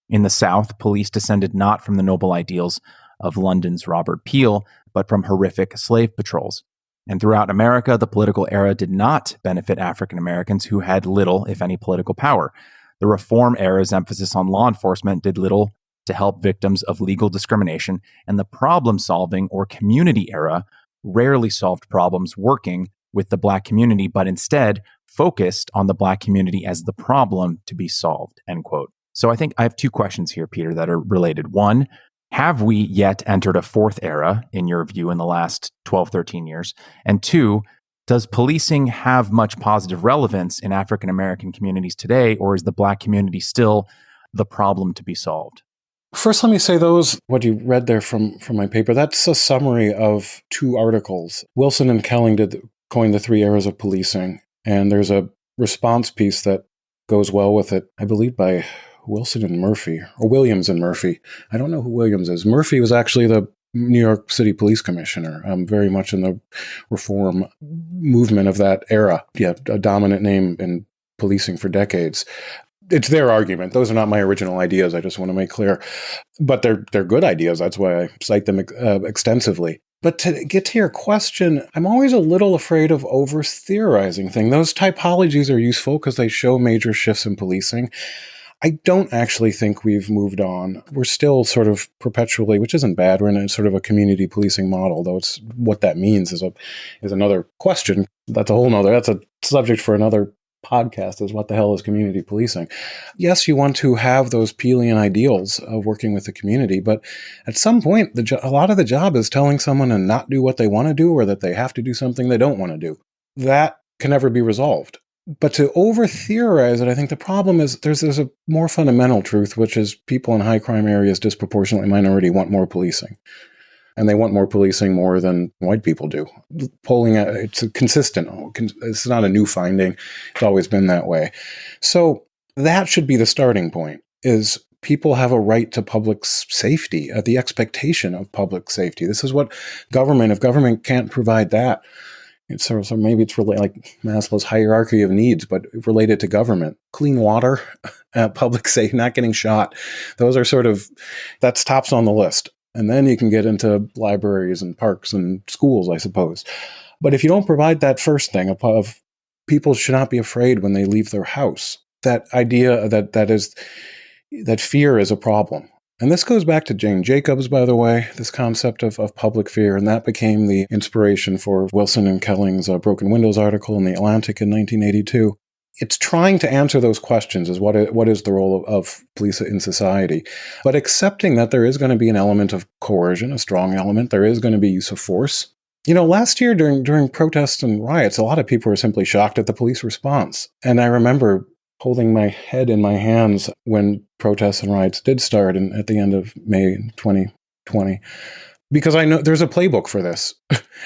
In the South, police descended not from the noble ideals of London's Robert Peel, but from horrific slave patrols. And throughout America, the political era did not benefit African Americans, who had little, if any, political power. The Reform era's emphasis on law enforcement did little to help victims of legal discrimination, and the problem-solving or community era rarely solved problems working with the Black community, but instead focused on the Black community as the problem to be solved, end quote. So I think I have 2 questions here, Peter, that are related. One, have we yet entered a 4th era, in your view, in the last 12, 13 years? And 2, does policing have much positive relevance in African American communities today, or is the Black community still the problem to be solved? First, let me say what you read there from my paper, that's a summary of 2 articles. Wilson and Kelling coined the 3 eras of policing, and there's a response piece that goes well with it, I believe by Wilson and Murphy, or Williams and Murphy. I don't know who Williams is. Murphy was actually the New York City police commissioner, very much in the reform movement of that era. Yeah, a dominant name in policing for decades. It's their argument. Those are not my original ideas. I just want to make clear. But they're good ideas. That's why I cite them extensively. But to get to your question, I'm always a little afraid of over-theorizing things. Those typologies are useful because they show major shifts in policing. I don't actually think we've moved on. We're still sort of perpetually, which isn't bad, we're in a sort of a community policing model, though it's what that means is another question. That's a subject for another podcast, is what the hell is community policing? Yes, you want to have those Peelian ideals of working with the community, but at some point, a lot of the job is telling someone to not do what they want to do, or that they have to do something they don't want to do. That can never be resolved. But to over theorize it, I think the problem is there's a more fundamental truth, which is people in high crime areas, disproportionately minority, want more policing. And they want more policing more than white people do. Polling, it's consistent. It's not a new finding. It's always been that way. So that should be the starting point, is people have a right to public safety, the expectation of public safety. This is what if government can't provide that, so maybe it's really like Maslow's hierarchy of needs, but related to government. Clean water, public safety, not getting shot. Those are that's tops on the list. And then you can get into libraries and parks and schools, I suppose. But if you don't provide that first thing of people should not be afraid when they leave their house, that idea that fear is a problem. And this goes back to Jane Jacobs, by the way, this concept of public fear, and that became the inspiration for Wilson and Kelling's Broken Windows article in The Atlantic in 1982. It's trying to answer those questions, is what is the role of police in society, but accepting that there is going to be an element of coercion, a strong element, there is going to be use of force. Last year during protests and riots, a lot of people were simply shocked at the police response. And I remember holding my head in my hands when protests and riots did start at the end of May 2020, because I know there's a playbook for this.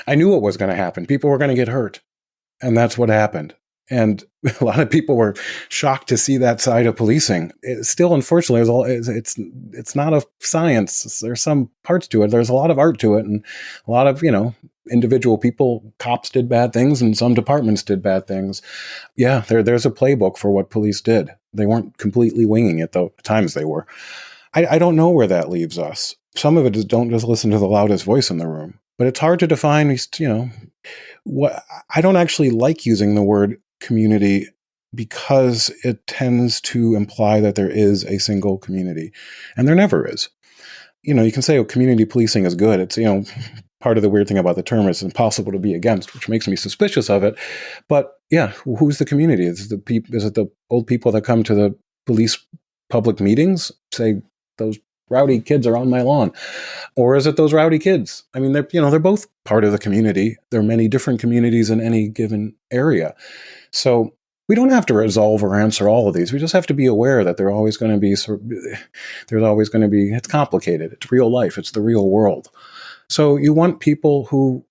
I knew what was going to happen. People were going to get hurt, and that's what happened. And a lot of people were shocked to see that side of policing. Still, unfortunately, it's not a science. There's some parts to it. There's a lot of art to it, and a lot of individual people. Cops did bad things, and some departments did bad things. Yeah, there's a playbook for what police did. They weren't completely winging it, though. At times they were. I don't know where that leaves us. Some of it is don't just listen to the loudest voice in the room. But it's hard to define. What I don't actually like using the word community because it tends to imply that there is a single community, and there never is. You can say, community policing is good. It's, part of the weird thing about the term is it's impossible to be against, which makes me suspicious of it. But yeah, who's the community? Is it the old people that come to the police public meetings, say those rowdy kids are on my lawn? Or is it those rowdy kids? I mean, they're both part of the community. There are many different communities in any given area. So we don't have to resolve or answer all of these. We just have to be aware that there's always going to be, it's complicated. It's real life. It's the real world. So you want people who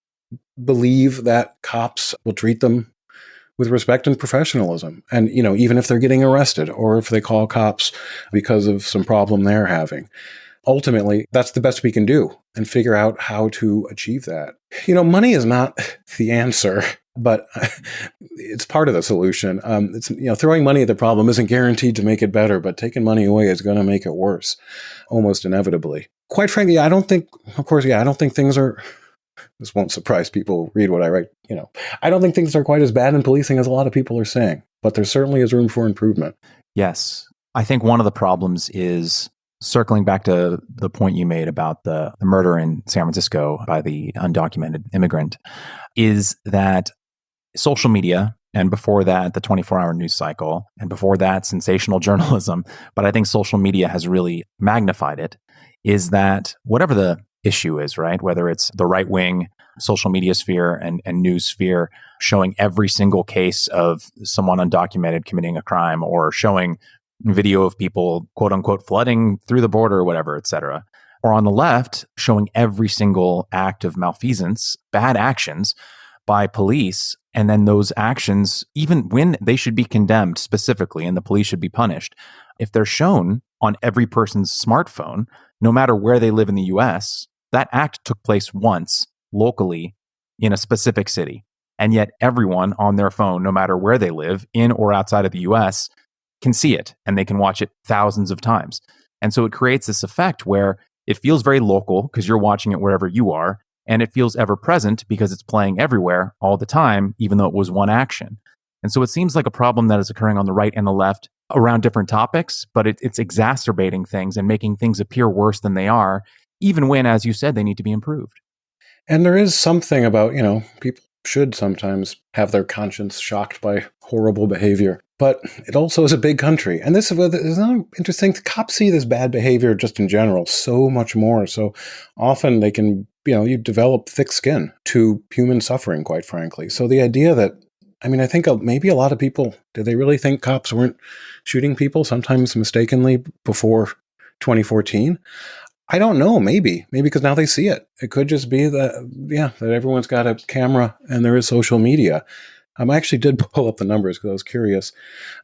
believe that cops will treat them with respect and professionalism. And, even if they're getting arrested or if they call cops because of some problem they're having. Ultimately, that's the best we can do, and figure out how to achieve that. Money is not the answer, but it's part of the solution. It's throwing money at the problem isn't guaranteed to make it better, but taking money away is going to make it worse, almost inevitably. Quite frankly, I don't think things are. This won't surprise people who read what I write. I don't think things are quite as bad in policing as a lot of people are saying, but there certainly is room for improvement. Yes, I think one of the problems is, circling back to the point you made about the murder in San Francisco by the undocumented immigrant, is that social media, and before that, the 24-hour news cycle, and before that, sensational journalism, but I think social media has really magnified it, is that whatever the issue is, right, whether it's the right-wing social media sphere and news sphere showing every single case of someone undocumented committing a crime, or showing video of people, quote unquote, flooding through the border or whatever, et cetera. Or on the left, showing every single act of malfeasance, bad actions by police. And then those actions, even when they should be condemned specifically and the police should be punished, if they're shown on every person's smartphone, no matter where they live in the US, that act took place once locally in a specific city. And yet everyone on their phone, no matter where they live, in or outside of the US, can see it, and they can watch it thousands of times. And so it creates this effect where it feels very local because you're watching it wherever you are, and it feels ever present because it's playing everywhere all the time, even though it was one action. And so it seems like a problem that is occurring on the right and the left around different topics, but it's exacerbating things and making things appear worse than they are, even when, as you said, they need to be improved. And there is something about, people should sometimes have their conscience shocked by horrible behavior. But it also is a big country. And this is not interesting. Cops see this bad behavior just in general so much more. So often they can, you develop thick skin to human suffering, quite frankly. So the idea that I mean, I think maybe a lot of people, did they really think cops weren't shooting people, sometimes mistakenly, before 2014? I don't know. Maybe because now they see it. It could just be that everyone's got a camera and there is social media. I actually did pull up the numbers because I was curious.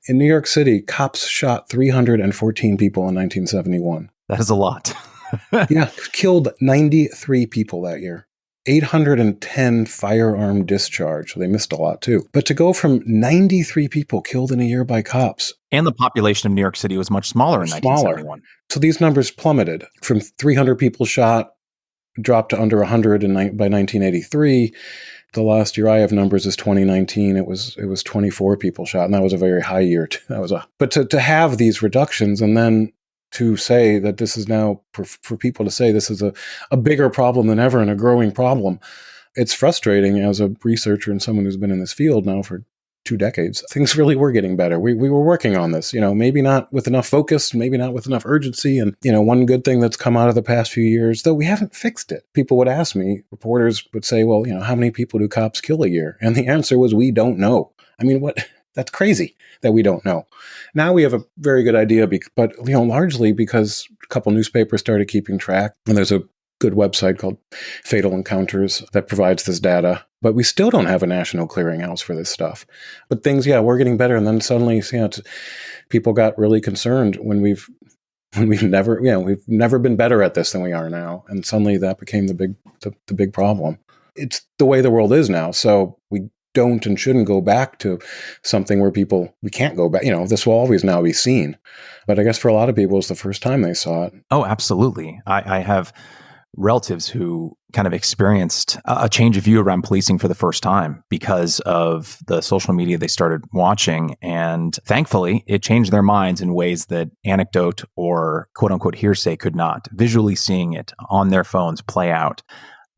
In New York City, cops shot 314 people in 1971. That is a lot. Yeah, killed 93 people that year. 810 firearm discharge. So they missed a lot too. But to go from 93 people killed in a year by cops. And the population of New York City was much smaller in 1971. So these numbers plummeted from 300 people shot, dropped to under 100 by 1983. The last year I have numbers is 2019. It was 24 people shot, and that was a very high year. But to have these reductions and then to say that this is now, for people to say this is a bigger problem than ever and a growing problem, it's frustrating as a researcher and someone who's been in this field now for 2 decades. Things really were getting better. We were working on this, maybe not with enough focus, maybe not with enough urgency. And, one good thing that's come out of the past few years, though we haven't fixed it. People would ask me, reporters would say, well, how many people do cops kill a year? And the answer was, we don't know. I mean, that's crazy that we don't know. Now we have a very good idea, but largely because a couple newspapers started keeping track, and there's a good website called Fatal Encounters that provides this data. But we still don't have a national clearinghouse for this stuff. But things, we're getting better. And then suddenly, people got really concerned when we've never been better at this than we are now. And suddenly that became the big problem. It's the way the world is now. So we don't and shouldn't go back to something where we can't go back. This will always now be seen. But I guess for a lot of people, it's the first time they saw it. Oh, absolutely. I have relatives who kind of experienced a change of view around policing for the first time because of the social media they started watching. And thankfully, it changed their minds in ways that anecdote or quote unquote hearsay could not. Visually seeing it on their phones play out,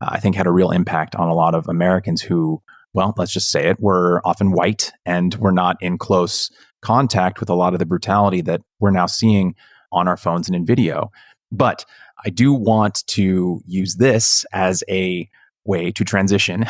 I think had a real impact on a lot of Americans who, well, let's just say it, were often white and were not in close contact with a lot of the brutality that we're now seeing on our phones and in video. But I do want to use this as a way to transition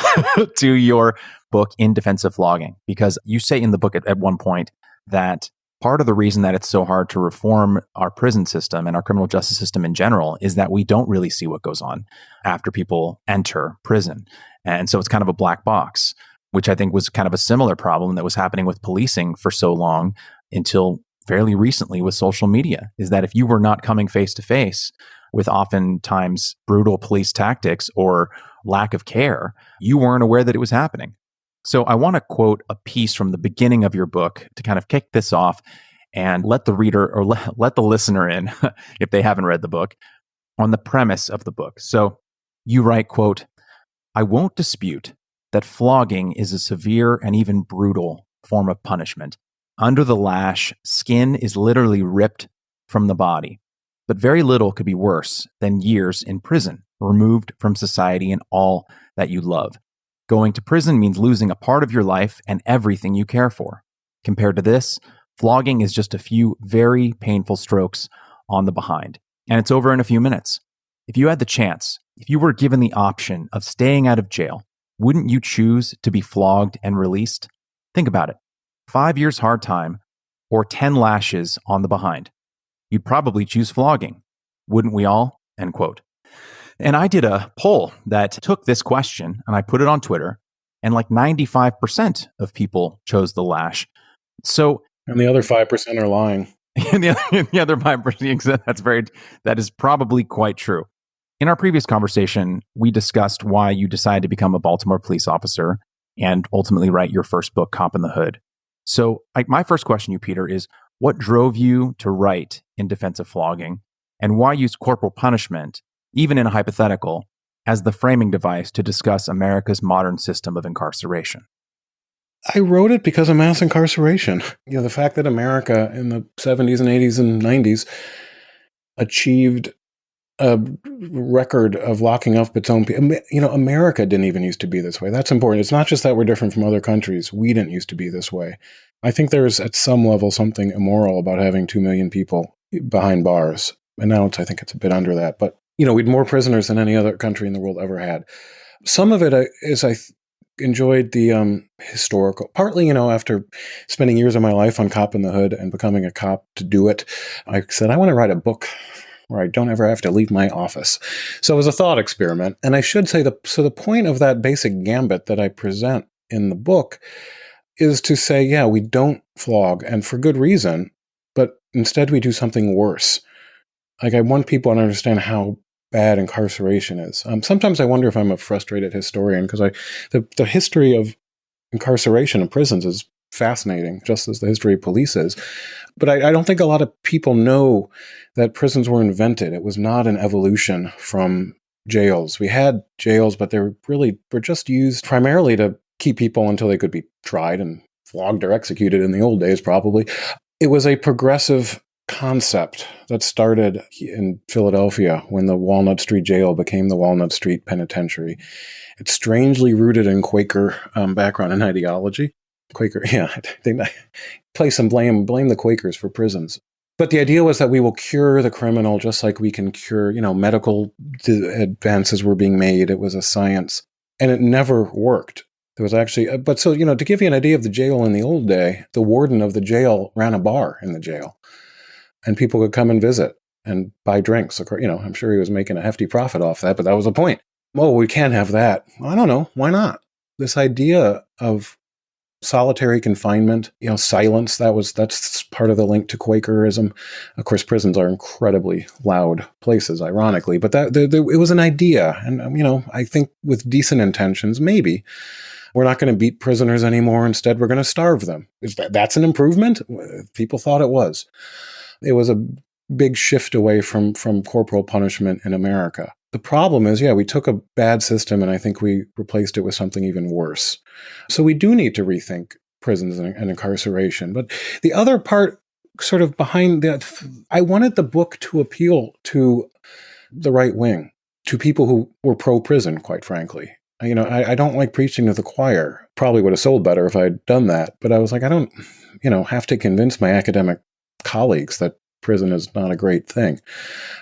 to your book, In Defense of Flogging, because you say in the book at one point that part of the reason that it's so hard to reform our prison system and our criminal justice system in general is that we don't really see what goes on after people enter prison. And so it's kind of a black box, which I think was kind of a similar problem that was happening with policing for so long until fairly recently with social media, is that if you were not coming face to face with oftentimes brutal police tactics or lack of care, you weren't aware that it was happening. So I want to quote a piece from the beginning of your book to kind of kick this off and let the reader or let the listener in, if they haven't read the book, on the premise of the book. So you write, quote, "I won't dispute that flogging is a severe and even brutal form of punishment. Under the lash, skin is literally ripped from the body. But very little could be worse than years in prison, removed from society and all that you love. Going to prison means losing a part of your life and everything you care for. Compared to this, flogging is just a few very painful strokes on the behind. And it's over in a few minutes. If you had the chance, if you were given the option of staying out of jail, wouldn't you choose to be flogged and released? Think about it. 5 years hard time or 10 lashes on the behind. You'd probably choose flogging. Wouldn't we all?" End quote. And I did a poll that took this question and I put it on Twitter, and like 95% of people chose the lash. So, and the other 5% are lying. And the other 5%, that is probably quite true. In our previous conversation, we discussed why you decided to become a Baltimore police officer and ultimately write your first book, Cop in the Hood. So my first question to you, Peter, is what drove you to write In Defense of Flogging, and why use corporal punishment, even in a hypothetical, as the framing device to discuss America's modern system of incarceration? I wrote it because of mass incarceration. The fact that America in the 70s and 80s and 90s achieved a record of locking up its own people. America didn't even used to be this way. That's important. It's not just that we're different from other countries. We didn't used to be this way. I think there's at some level something immoral about having 2 million people behind bars. And now I think it's a bit under that. But, we had more prisoners than any other country in the world ever had. Some of it is enjoyed the historical, partly, after spending years of my life on Cop in the Hood and becoming a cop to do it, I said, I want to write a book where I don't ever have to leave my office. So it was a thought experiment. And I should say, the point of that basic gambit that I present in the book is to say, yeah, we don't flog, and for good reason, but instead we do something worse. Like, I want people to understand how bad incarceration is. Sometimes I wonder if I'm a frustrated historian, because the history of incarceration in prisons is fascinating, just as the history of police is. But I don't think a lot of people know that prisons were invented. It was not an evolution from jails. We had jails, but they were just used primarily to keep people until they could be tried and flogged or executed in the old days, probably. It was a progressive concept that started in Philadelphia when the Walnut Street Jail became the Walnut Street Penitentiary. It's strangely rooted in Quaker background and ideology. Quaker, yeah, they place and blame the Quakers for prisons. But the idea was that we will cure the criminal just like we can cure, medical advances were being made. It was a science, and it never worked. There was actually, to give you an idea of the jail in the old day, the warden of the jail ran a bar in the jail, and people could come and visit and buy drinks. I'm sure he was making a hefty profit off that, but that was the point. Oh, we can't have that. I don't know. Why not? This idea of solitary confinement, silence, that's part of the link to Quakerism. Of course, prisons are incredibly loud places, ironically, but it was an idea. And, I think with decent intentions, maybe we're not going to beat prisoners anymore. Instead, we're going to starve them. That's an improvement? People thought it was. It was a big shift away from corporal punishment in America. The problem is, we took a bad system and I think we replaced it with something even worse. So we do need to rethink prisons and incarceration. But the other part sort of behind that, I wanted the book to appeal to the right wing, to people who were pro-prison, quite frankly. I don't like preaching to the choir. Probably would have sold better if I'd done that. But I was like, I don't, have to convince my academic colleagues that prison is not a great thing.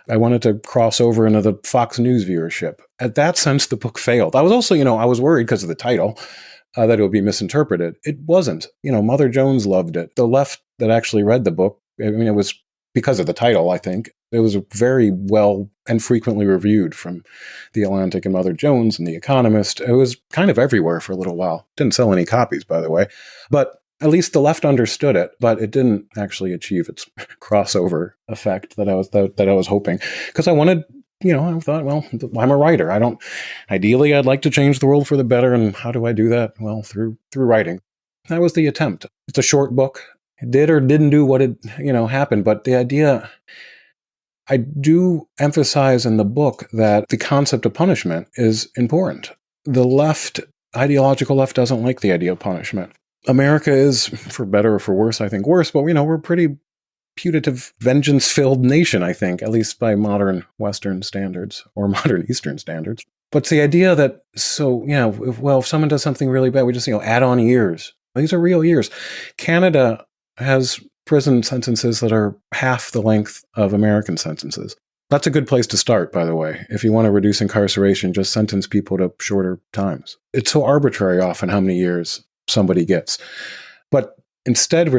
I wanted to cross over into the Fox News viewership. At that sense, the book failed. I was also, I was worried because of the title that it would be misinterpreted. It wasn't. Mother Jones loved it. The left that actually read the book, it was because of the title, I think. It was very well and frequently reviewed from The Atlantic and Mother Jones and The Economist. It was kind of everywhere for a little while. Didn't sell any copies, by the way. But at least the left understood it, but it didn't actually achieve its crossover effect that I was hoping. Because I wanted, I thought, well, I'm a writer. Ideally, I'd like to change the world for the better. And how do I do that? Well, through writing. That was the attempt. It's a short book. It did or didn't do what happened. But the idea, I do emphasize in the book that the concept of punishment is important. The ideological left doesn't like the idea of punishment. America is, for better or for worse, I think worse, but we're a pretty putative, vengeance-filled nation, I think, at least by modern Western standards or modern Eastern standards. But it's the idea that, if someone does something really bad, we just, add on years. These are real years. Canada has prison sentences that are half the length of American sentences. That's a good place to start, by the way. If you want to reduce incarceration, just sentence people to shorter times. It's so arbitrary often how many years somebody gets. But instead,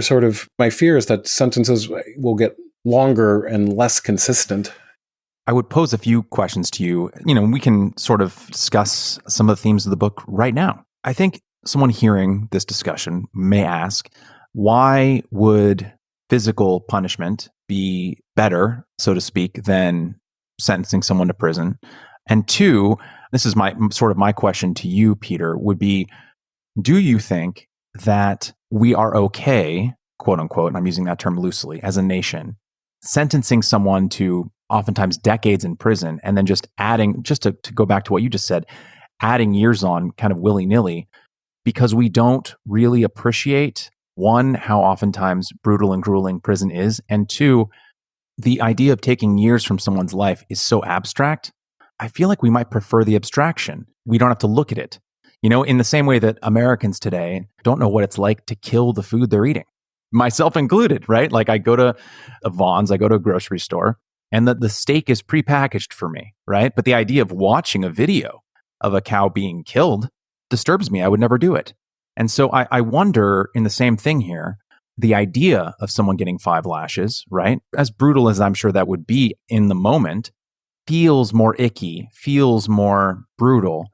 my fear is that sentences will get longer and less consistent. I would pose a few questions to you. We can sort of discuss some of the themes of the book right now. I think someone hearing this discussion may ask, why would physical punishment be better, so to speak, than sentencing someone to prison? And two, this is my question to you, Peter, would be, do you think that we are okay, quote unquote, and I'm using that term loosely, as a nation, sentencing someone to oftentimes decades in prison and then just adding, to go back to what you just said, adding years on kind of willy-nilly, because we don't really appreciate, one, how oftentimes brutal and grueling prison is, and two, the idea of taking years from someone's life is so abstract. I feel like we might prefer the abstraction. We don't have to look at it. In the same way that Americans today don't know what it's like to kill the food they're eating, myself included, right? Like I go to a Vons, I go to a grocery store, and the steak is prepackaged for me, right? But the idea of watching a video of a cow being killed disturbs me. I would never do it. And so I wonder in the same thing here, the idea of someone getting 5 lashes, right? As brutal as I'm sure that would be in the moment, feels more icky, feels more brutal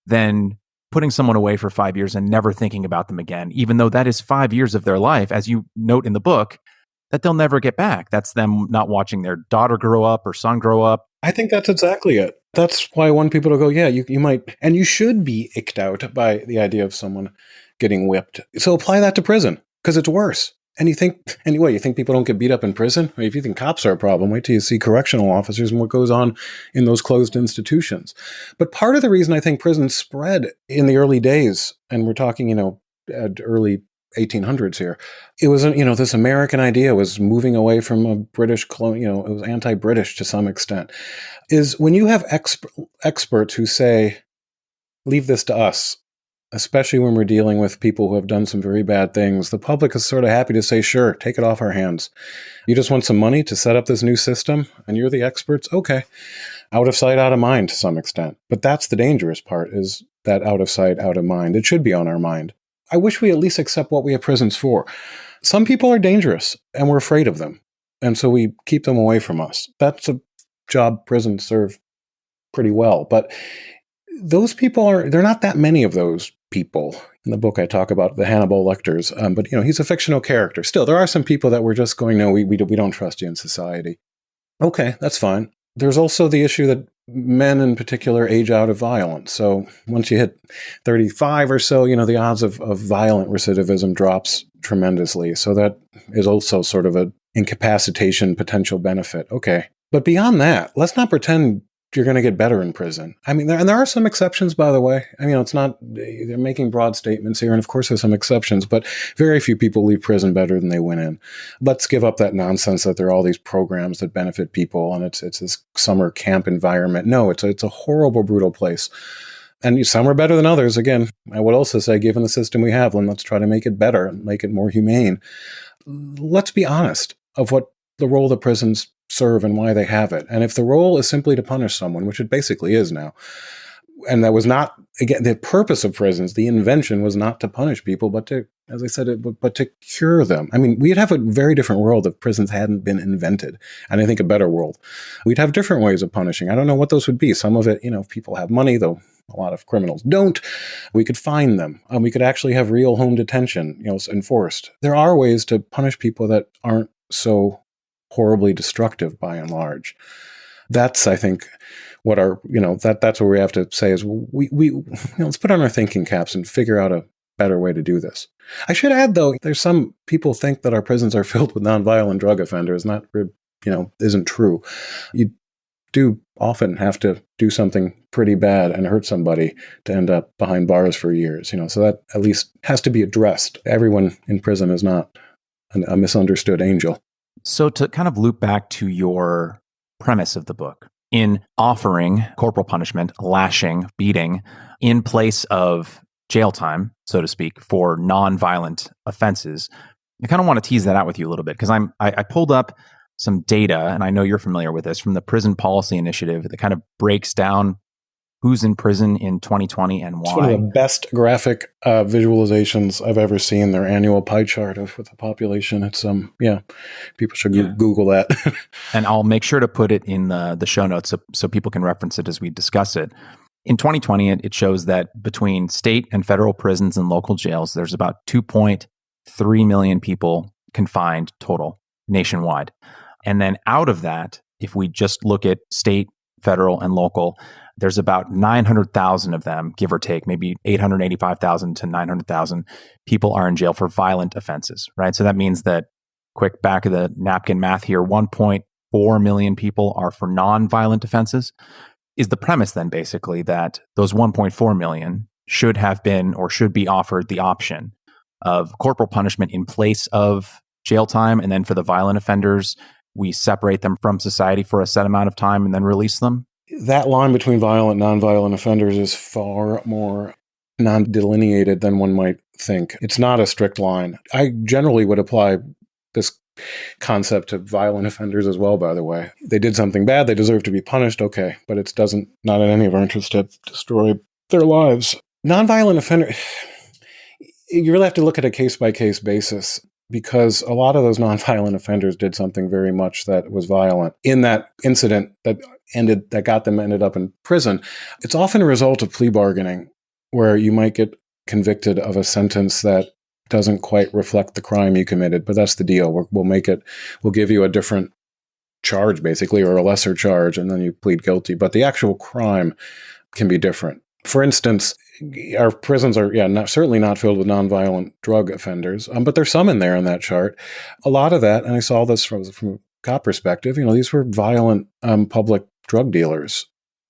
than putting someone away for 5 years and never thinking about them again, even though that is 5 years of their life, as you note in the book, that they'll never get back. That's them not watching their daughter grow up or son grow up. I think that's exactly it. That's why I want people to go, yeah, you might, and you should be icked out by the idea of someone getting whipped. So apply that to prison, because it's worse. And you think, anyway, you think people don't get beat up in prison? I mean, if you think cops are a problem, wait till you see correctional officers and what goes on in those closed institutions. But part of the reason I think prisons spread in the early days, and we're talking, early 1800s here, it was, this American idea was moving away from a British colonial, it was anti-British to some extent, is when you have experts who say, leave this to us, especially when we're dealing with people who have done some very bad things, the public is sort of happy to say, sure, take it off our hands. You just want some money to set up this new system and you're the experts? Okay. Out of sight, out of mind to some extent. But that's the dangerous part, is that out of sight, out of mind. It should be on our mind. I wish we at least accept what we have prisons for. Some people are dangerous and we're afraid of them. And so we keep them away from us. That's a job prisons serve pretty well. But those people there are not that many of those people. In the book, I talk about the Hannibal Lecters, but he's a fictional character. Still, there are some people that we're just going, no, we don't trust you in society. Okay, that's fine. There's also the issue that men in particular age out of violence. So once you hit 35 or so, the odds of violent recidivism drops tremendously. So that is also sort of an incapacitation potential benefit. Okay. But beyond that, let's not pretend you're going to get better in prison. I mean, there are some exceptions, by the way. I mean, it's not, they're making broad statements here, and of course there's some exceptions, but very few people leave prison better than they went in. Let's give up that nonsense that there are all these programs that benefit people, and it's this summer camp environment. No, it's a horrible, brutal place. And some are better than others. Again, I would also say, given the system we have, let's try to make it better and make it more humane. Let's be honest of what the role the prisons serve and why they have it. And if the role is simply to punish someone, which it basically is now, and that was not, again, the purpose of prisons, the invention was not to punish people, but to, as I said, but to cure them. I mean, we'd have a very different world if prisons hadn't been invented. And I think a better world. We'd have different ways of punishing. I don't know what those would be. Some of it, if people have money, though a lot of criminals don't, we could fine them. We could actually have real home detention, enforced. There are ways to punish people that aren't so horribly destructive by and large. That's, I think, what that's what we have to say is we let's put on our thinking caps and figure out a better way to do this. I should add, though, there's some people think that our prisons are filled with nonviolent drug offenders. That, isn't true. You do often have to do something pretty bad and hurt somebody to end up behind bars for years, so that at least has to be addressed. Everyone in prison is not a misunderstood angel. So to kind of loop back to your premise of the book, in offering corporal punishment, lashing, beating, in place of jail time, so to speak, for nonviolent offenses, I kind of want to tease that out with you a little bit, because I pulled up some data, and I know you're familiar with this, from the Prison Policy Initiative that kind of breaks down who's in prison in 2020 and why. It's one of the best graphic visualizations I've ever seen. Their annual pie chart of the population. It's people should Google that. And I'll make sure to put it in the show notes so people can reference it as we discuss it. In 2020, it shows that between state and federal prisons and local jails, there's about 2.3 million people confined total nationwide. And then out of that, if we just look at state, federal, and local, there's about 900,000 of them, give or take, maybe 885,000 to 900,000 people are in jail for violent offenses, right? So that means that, quick back of the napkin math here, 1.4 million people are for non-violent offenses. Is the premise then basically that those 1.4 million should have been or should be offered the option of corporal punishment in place of jail time, and then for the violent offenders, we separate them from society for a set amount of time and then release them? That line between violent and nonviolent offenders is far more non-delineated than one might think. It's not a strict line. I generally would apply this concept to violent offenders as well, by the way. They did something bad, they deserve to be punished, okay, but it doesn't, not in any of our interest to destroy their lives. Nonviolent offender, you really have to look at a case-by-case basis because a lot of those nonviolent offenders did something very much that was violent. In that incident that ended up in prison, it's often a result of plea bargaining where you might get convicted of a sentence that doesn't quite reflect the crime you committed, but that's the deal. We'll give you a different charge basically, or a lesser charge, and then you plead guilty. But the actual crime can be different. For instance, our prisons are, certainly not filled with nonviolent drug offenders, but there's some in there in that chart. A lot of that, and I saw this from a cop perspective, these were violent public drug dealers.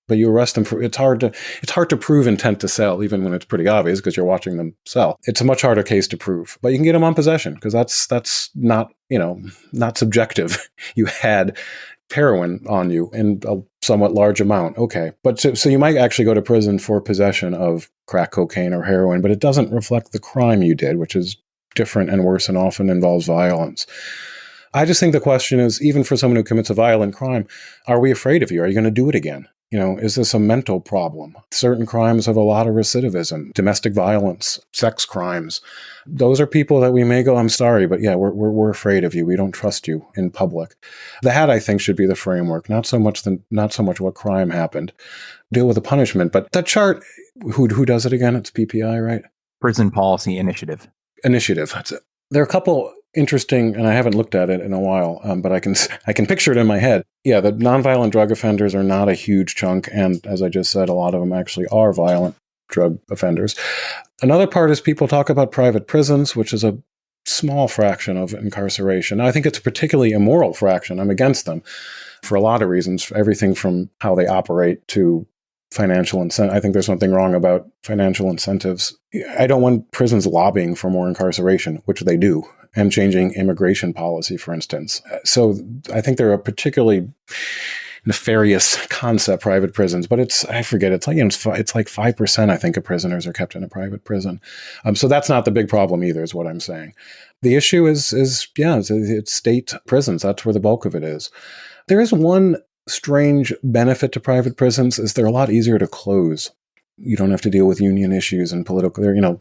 But you arrest them for, it's hard to prove intent to sell, even when it's pretty obvious because you're watching them sell. It's a much harder case to prove, but you can get them on possession because that's not, not subjective. You had heroin on you in a somewhat large amount. Okay. But so you might actually go to prison for possession of crack cocaine or heroin, but it doesn't reflect the crime you did, which is different and worse and often involves violence. I just think the question is, even for someone who commits a violent crime, are we afraid of you? Are you going to do it again? Is this a mental problem? Certain crimes have a lot of recidivism, domestic violence, sex crimes. Those are people that we may go, I'm sorry, but yeah, we're afraid of you. We don't trust you in public. That, I think, should be the framework, not so much what crime happened. Deal with the punishment. But that chart, who does it again? It's PPI, right? Prison Policy Initiative. That's it. There are a couple interesting, and I haven't looked at it in a while, but I can picture it in my head. Yeah, the nonviolent drug offenders are not a huge chunk, and as I just said, a lot of them actually are violent drug offenders. Another part is people talk about private prisons, which is a small fraction of incarceration. I think it's a particularly immoral fraction. I'm against them for a lot of reasons, everything from how they operate to financial incentive. I think there's something wrong about financial incentives. I don't want prisons lobbying for more incarceration, which they do, and changing immigration policy, for instance. So I think they're a particularly nefarious concept, private prisons, but it's like 5%, I think, of prisoners are kept in a private prison. So that's not the big problem either, is what I'm saying. The issue is it's state prisons. That's where the bulk of it is. There is one strange benefit to private prisons is they're a lot easier to close. You don't have to deal with union issues and political,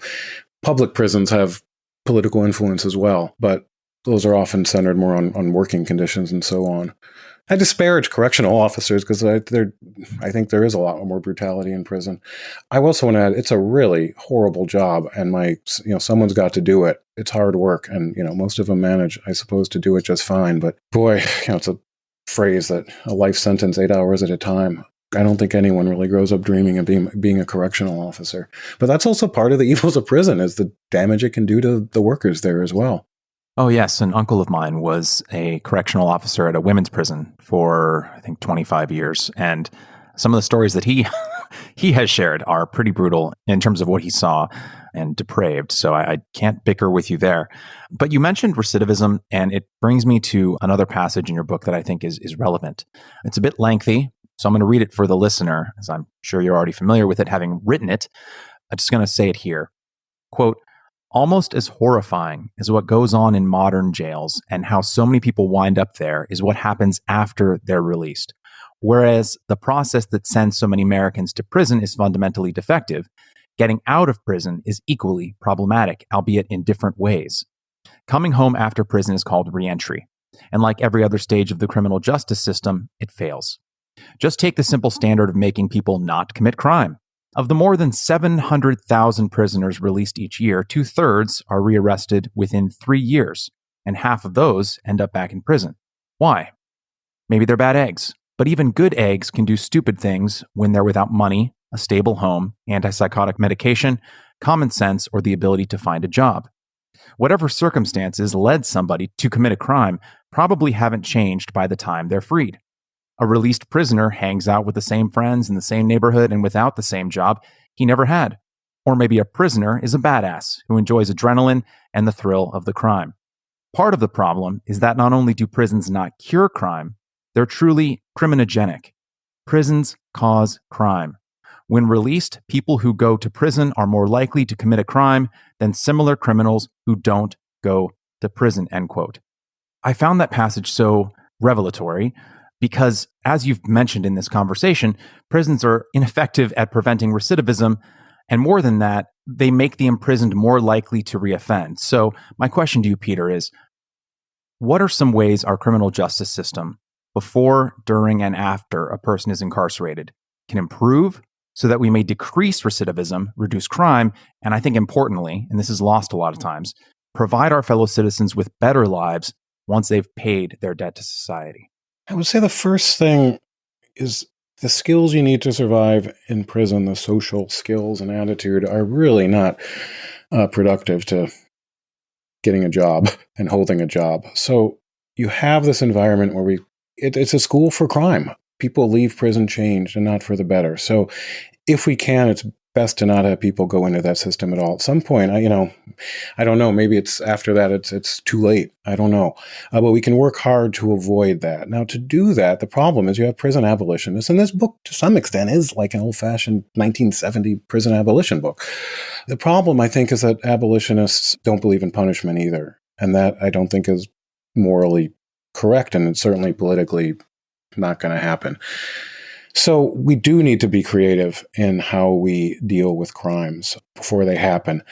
public prisons have political influence as well, but those are often centered more on working conditions and so on. I disparage correctional officers because I think there is a lot more brutality in prison. I also want to add, it's a really horrible job, and someone's got to do it. It's hard work, and most of them manage, I suppose, to do it just fine. But boy, it's a phrase that a life sentence, 8 hours at a time. I don't think anyone really grows up dreaming of being a correctional officer. But that's also part of the evils of prison, is the damage it can do to the workers there as well. Oh, yes. An uncle of mine was a correctional officer at a women's prison for, I think, 25 years. And some of the stories that he has shared are pretty brutal in terms of what he saw and depraved. So I can't bicker with you there. But you mentioned recidivism, and it brings me to another passage in your book that I think is relevant. It's a bit lengthy, so I'm going to read it for the listener, as I'm sure you're already familiar with it, having written it. I'm just going to say it here. Quote, "Almost as horrifying as what goes on in modern jails and how so many people wind up there is what happens after they're released. Whereas the process that sends so many Americans to prison is fundamentally defective, getting out of prison is equally problematic, albeit in different ways. Coming home after prison is called reentry, and like every other stage of the criminal justice system, it fails. Just take the simple standard of making people not commit crime. Of the more than 700,000 prisoners released each year, 2/3 are rearrested within 3 years, and half of those end up back in prison. Why? Maybe they're bad eggs, but even good eggs can do stupid things when they're without money, a stable home, antipsychotic medication, common sense, or the ability to find a job. Whatever circumstances led somebody to commit a crime probably haven't changed by the time they're freed. A released prisoner hangs out with the same friends in the same neighborhood and without the same job he never had. Or maybe a prisoner is a badass who enjoys adrenaline and the thrill of the crime. Part of the problem is that not only do prisons not cure crime, they're truly criminogenic. Prisons cause crime. When released, people who go to prison are more likely to commit a crime than similar criminals who don't go to prison," end quote. I found that passage so revelatory because, as you've mentioned in this conversation, prisons are ineffective at preventing recidivism, And more than that, they make the imprisoned more likely to reoffend. So my question to you, Peter, is what are some ways our criminal justice system, before, during, and after a person is incarcerated, can improve so that we may decrease recidivism, reduce crime, and I think importantly, and this is lost a lot of times, provide our fellow citizens with better lives once they've paid their debt to society? I would say the first thing is the skills you need to survive in prison, the social skills and attitude, are really not productive to getting a job and holding a job. So you have this environment where it's a school for crime. People leave prison changed and not for the better. So if we can, it's best to not have people go into that system at all. At some point, I don't know. Maybe it's after that. It's too late. I don't know. But we can work hard to avoid that. Now, to do that, the problem is you have prison abolitionists, and this book, to some extent, is like an old-fashioned 1970 prison abolition book. The problem, I think, is that abolitionists don't believe in punishment either, and that I don't think is morally correct, and it's certainly politically not going to happen. So we do need to be creative in how we deal with crimes before they happen.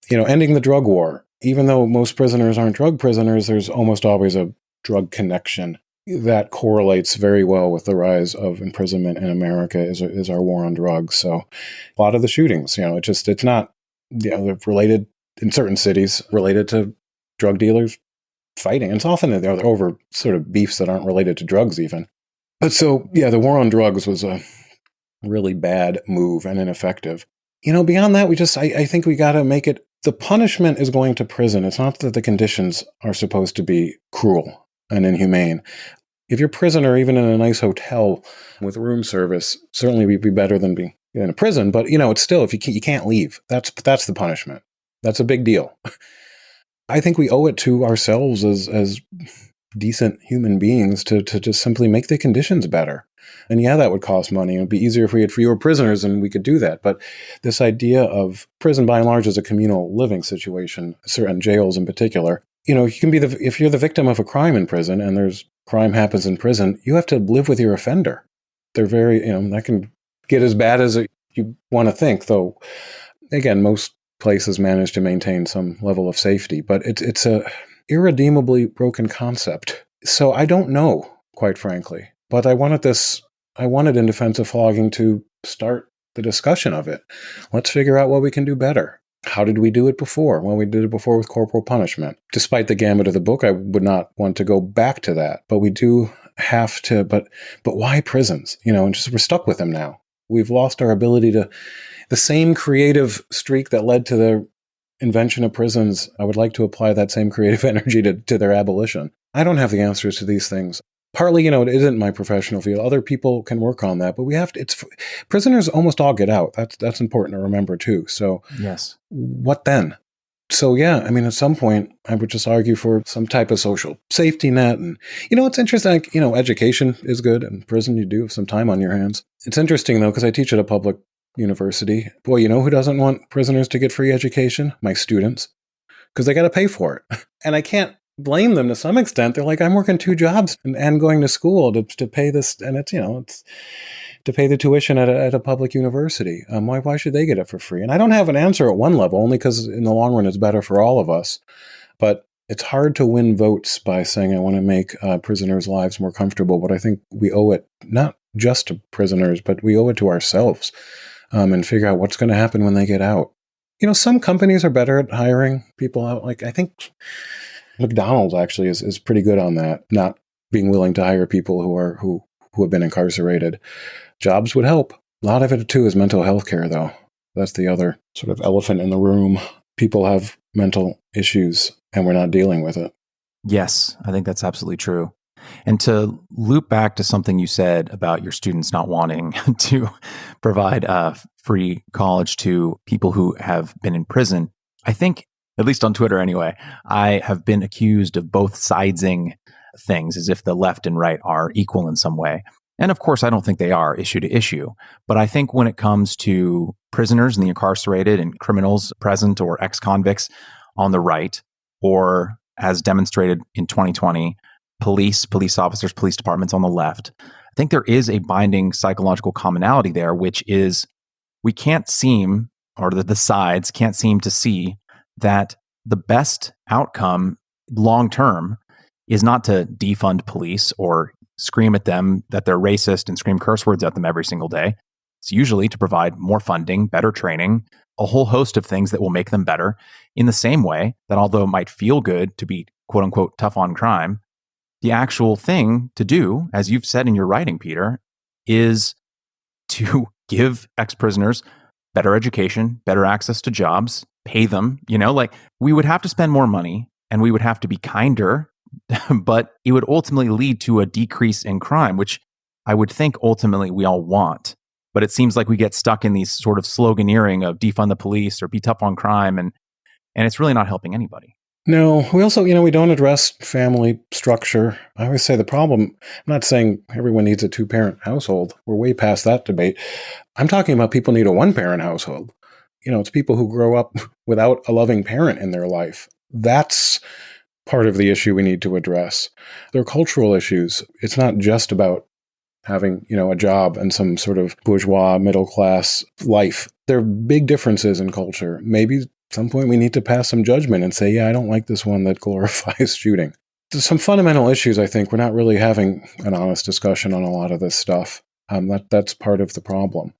Ending the drug war. Even though most prisoners aren't drug prisoners, there's almost always a drug connection that correlates very well with the rise of imprisonment in America is our war on drugs. So a lot of the shootings, it's not, they're related in certain cities, related to drug dealers fighting. And it's often that they're over sort of beefs that aren't related to drugs even. But so, the war on drugs was a really bad move and ineffective. Beyond that, I think we got to make it, the punishment is going to prison. It's not that the conditions are supposed to be cruel and inhumane. If you're a prisoner, even in a nice hotel with room service, certainly would be better than being in a prison. But, it's still, if you can't leave, that's the punishment. That's a big deal. I think we owe it to ourselves as decent human beings to just simply make the conditions better. And that would cost money. It would be easier if we had fewer prisoners and we could do that. But this idea of prison, by and large, is a communal living situation, certain jails in particular. You can be if you're the victim of a crime in prison and crime happens in prison, you have to live with your offender. They're very, that can get as bad as you want to think, though, again, most places manage to maintain some level of safety. But it's a irredeemably broken concept. So I don't know, quite frankly. But I wanted in defense of flogging to start the discussion of it. Let's figure out what we can do better. How did we do it before? Well, we did it before with corporal punishment. Despite the gamut of the book, I would not want to go back to that. But we do have to, but why prisons? And we're stuck with them now. We've lost our ability to, the same creative streak that led to the invention of prisons, I would like to apply that same creative energy to their abolition. I don't have the answers to these things. Partly, it isn't my professional field. Other people can work on that, but we have to, prisoners almost all get out. That's important to remember too. So yes, what then? So at some point I would just argue for some type of social safety net. And, it's interesting, education is good. In prison, you do have some time on your hands. It's interesting though, because I teach at a public university. Boy, who doesn't want prisoners to get free education? My students, because they got to pay for it. And I can't blame them to some extent. They're like, I'm working 2 jobs and going to school to pay this. And it's to pay the tuition at a public university. Why should they get it for free? And I don't have an answer at one level, only because in the long run, it's better for all of us. But it's hard to win votes by saying, I want to make prisoners' lives more comfortable. But I think we owe it not just to prisoners, but we owe it to ourselves. And figure out what's going to happen when they get out. Some companies are better at hiring people out. Like I think McDonald's actually is pretty good on that, not being willing to hire people who have been incarcerated. Jobs would help. A lot of it too is mental health care, though. That's the other sort of elephant in the room. People have mental issues, and we're not dealing with it. Yes, I think that's absolutely true. And to loop back to something you said about your students not wanting to provide free college to people who have been in prison, I think, at least on Twitter anyway, I have been accused of both sidesing things as if the left and right are equal in some way. And of course, I don't think they are issue to issue. But I think when it comes to prisoners and the incarcerated and criminals present or ex-convicts on the right, or as demonstrated in 2020, police officers, police departments on the left, I think there is a binding psychological commonality there, which is we can't seem or the sides can't seem to see that the best outcome long term is not to defund police or scream at them that they're racist and scream curse words at them every single day. It's usually to provide more funding, better training, a whole host of things that will make them better, in the same way that although it might feel good to be quote unquote tough on crime, the actual thing to do, as you've said in your writing, Peter, is to give ex-prisoners better education, better access to jobs, pay them, like we would have to spend more money and we would have to be kinder, but it would ultimately lead to a decrease in crime, which I would think ultimately we all want. But it seems like we get stuck in these sort of sloganeering of defund the police or be tough on crime, and it's really not helping anybody. No, we also, we don't address family structure. I always say the problem, I'm not saying everyone needs a 2-parent household. We're way past that debate. I'm talking about people need a 1-parent household. It's people who grow up without a loving parent in their life. That's part of the issue we need to address. There are cultural issues. It's not just about having, a job and some sort of bourgeois middle class life. There are big differences in culture. Maybe at some point we need to pass some judgment and say, yeah, I don't like this one that glorifies shooting. There's some fundamental issues, I think. We're not really having an honest discussion on a lot of this stuff. That's part of the problem.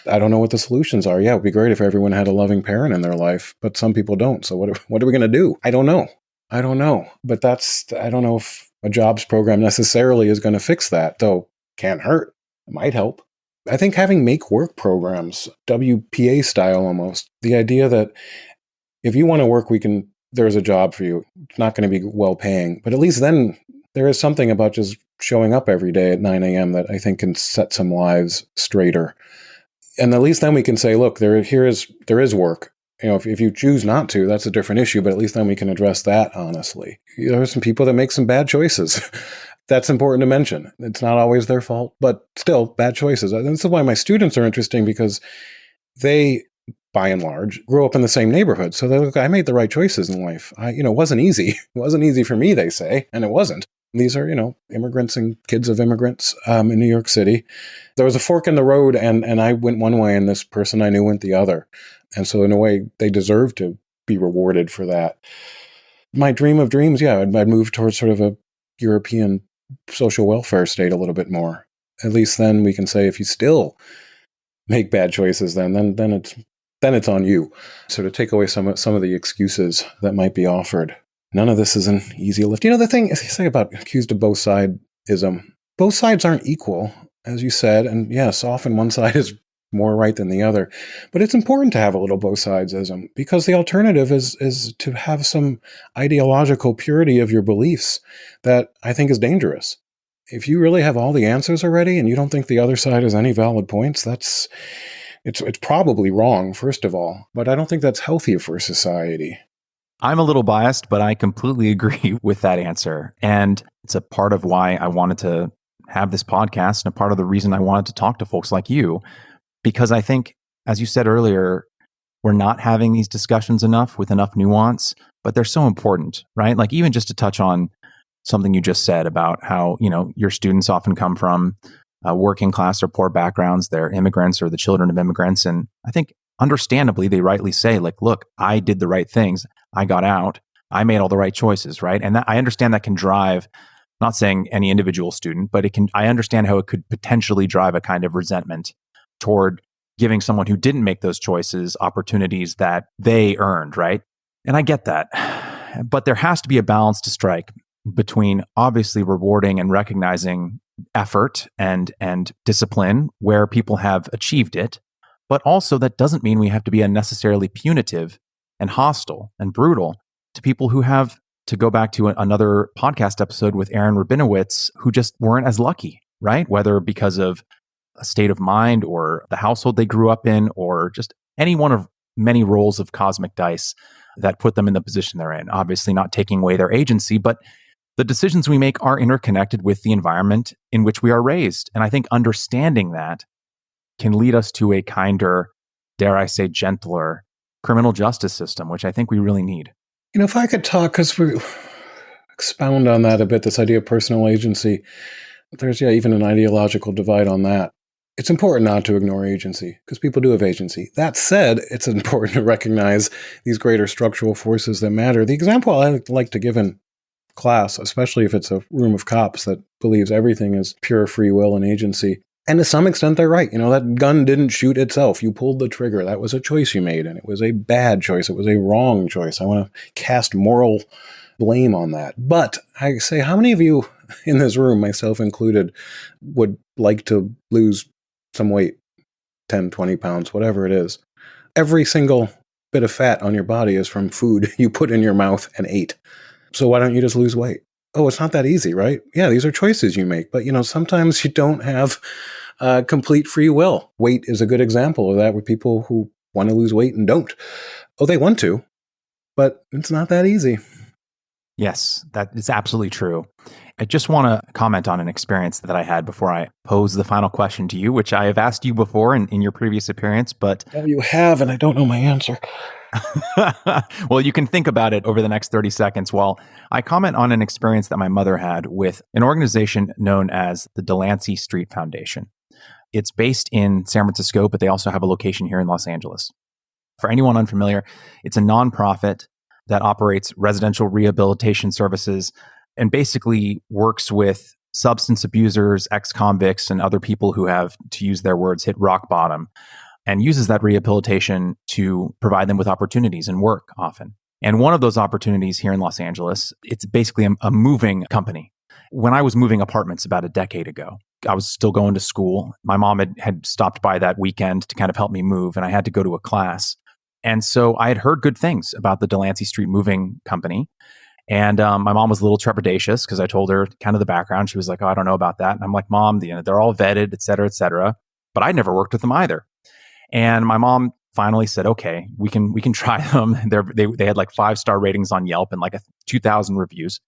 I don't know what the solutions are. Yeah, it would be great if everyone had a loving parent in their life, but some people don't. So what are we going to do? I don't know. But I don't know if a jobs program necessarily is going to fix that, though can't hurt. It might help. I think having make work programs, WPA style almost, the idea that if you want to work, there's a job for you. It's not going to be well paying, but at least then there is something about just showing up every day at 9 a.m. that I think can set some lives straighter. And at least then we can say, look, there is work. If you choose not to, that's a different issue, but at least then we can address that honestly. There are some people that make some bad choices. That's important to mention. It's not always their fault, but still bad choices. And this is why my students are interesting, because they, by and large, grew up in the same neighborhood. So they're like, I made the right choices in life. It wasn't easy. It wasn't easy for me, they say, and it wasn't. These are, immigrants and kids of immigrants in New York City. There was a fork in the road, and I went one way, and this person I knew went the other. And so in a way, they deserve to be rewarded for that. My dream of dreams, yeah, I'd move towards sort of a European social welfare state a little bit more. At least then we can say, if you still make bad choices, then it's on you. So to take away some of the excuses that might be offered. None of this is an easy lift. The thing is, you say about accused of both sidism, both sides aren't equal, as you said. And yes, often one side is more right than the other. But it's important to have a little both sidesism, because the alternative is to have some ideological purity of your beliefs that I think is dangerous. If you really have all the answers already and you don't think the other side has any valid points, it's probably wrong, first of all. But I don't think that's healthy for society. I'm a little biased, but I completely agree with that answer. And it's a part of why I wanted to have this podcast, and a part of the reason I wanted to talk to folks like you, because I think, as you said earlier, we're not having these discussions enough with enough nuance, but they're so important, right? Like, even just to touch on something you just said about how, your students often come from working class or poor backgrounds, they're immigrants or the children of immigrants. And I think understandably, they rightly say, like, look, I did the right things. I got out. I made all the right choices, right? And I understand that can drive, not saying any individual student, but I understand how it could potentially drive a kind of resentment toward giving someone who didn't make those choices opportunities that they earned, right? And I get that. But there has to be a balance to strike between obviously rewarding and recognizing effort and discipline where people have achieved it. But also that doesn't mean we have to be unnecessarily punitive and hostile and brutal to people who have, to go back to another podcast episode with Aaron Rabinowitz, who just weren't as lucky, right? Whether because of a state of mind or the household they grew up in, or just any one of many rolls of cosmic dice that put them in the position they're in. Obviously not taking away their agency, but the decisions we make are interconnected with the environment in which we are raised. And I think understanding that can lead us to a kinder, dare I say, gentler criminal justice system, which I think we really need. If I could talk, because we expound on that a bit, this idea of personal agency, there's even an ideological divide on that. It's important not to ignore agency because people do have agency. That said, it's important to recognize these greater structural forces that matter. The example I like to give in class, especially if it's a room of cops that believes everything is pure free will and agency. And to some extent, they're right. That gun didn't shoot itself. You pulled the trigger. That was a choice you made, and it was a bad choice. It was a wrong choice. I want to cast moral blame on that. But I say, how many of you in this room, myself included, would like to lose some weight, 10, 20 pounds, whatever it is? Every single bit of fat on your body is from food you put in your mouth and ate. So why don't you just lose weight? Oh, it's not that easy, right? Yeah, these are choices you make. But, sometimes you don't have complete free will. Weight is a good example of that with people who want to lose weight and don't. Oh, they want to, but it's not that easy. Yes, that is absolutely true. I just want to comment on an experience that I had before I pose the final question to you, which I have asked you before in your previous appearance, but... Oh, you have, and I don't know my answer. Well, you can think about it over the next 30 seconds while I comment on an experience that my mother had with an organization known as the Delancey Street Foundation. It's based in San Francisco, but they also have a location here in Los Angeles. For anyone unfamiliar, it's a nonprofit that operates residential rehabilitation services and basically works with substance abusers, ex-convicts, and other people who have, to use their words, hit rock bottom, and uses that rehabilitation to provide them with opportunities and work often. And one of those opportunities here in Los Angeles, it's basically a moving company. When I was moving apartments about a decade ago, I was still going to school. My mom had stopped by that weekend to kind of help me move, and I had to go to a class. And so I had heard good things about the Delancey Street Moving Company. And my mom was a little trepidatious because I told her kind of the background. She was like, oh, I don't know about that. And I'm like, Mom, they're all vetted, et cetera, et cetera. But I'd never worked with them either. And my mom finally said, okay, we can try them. They had like 5-star ratings on Yelp and like 2,000 reviews.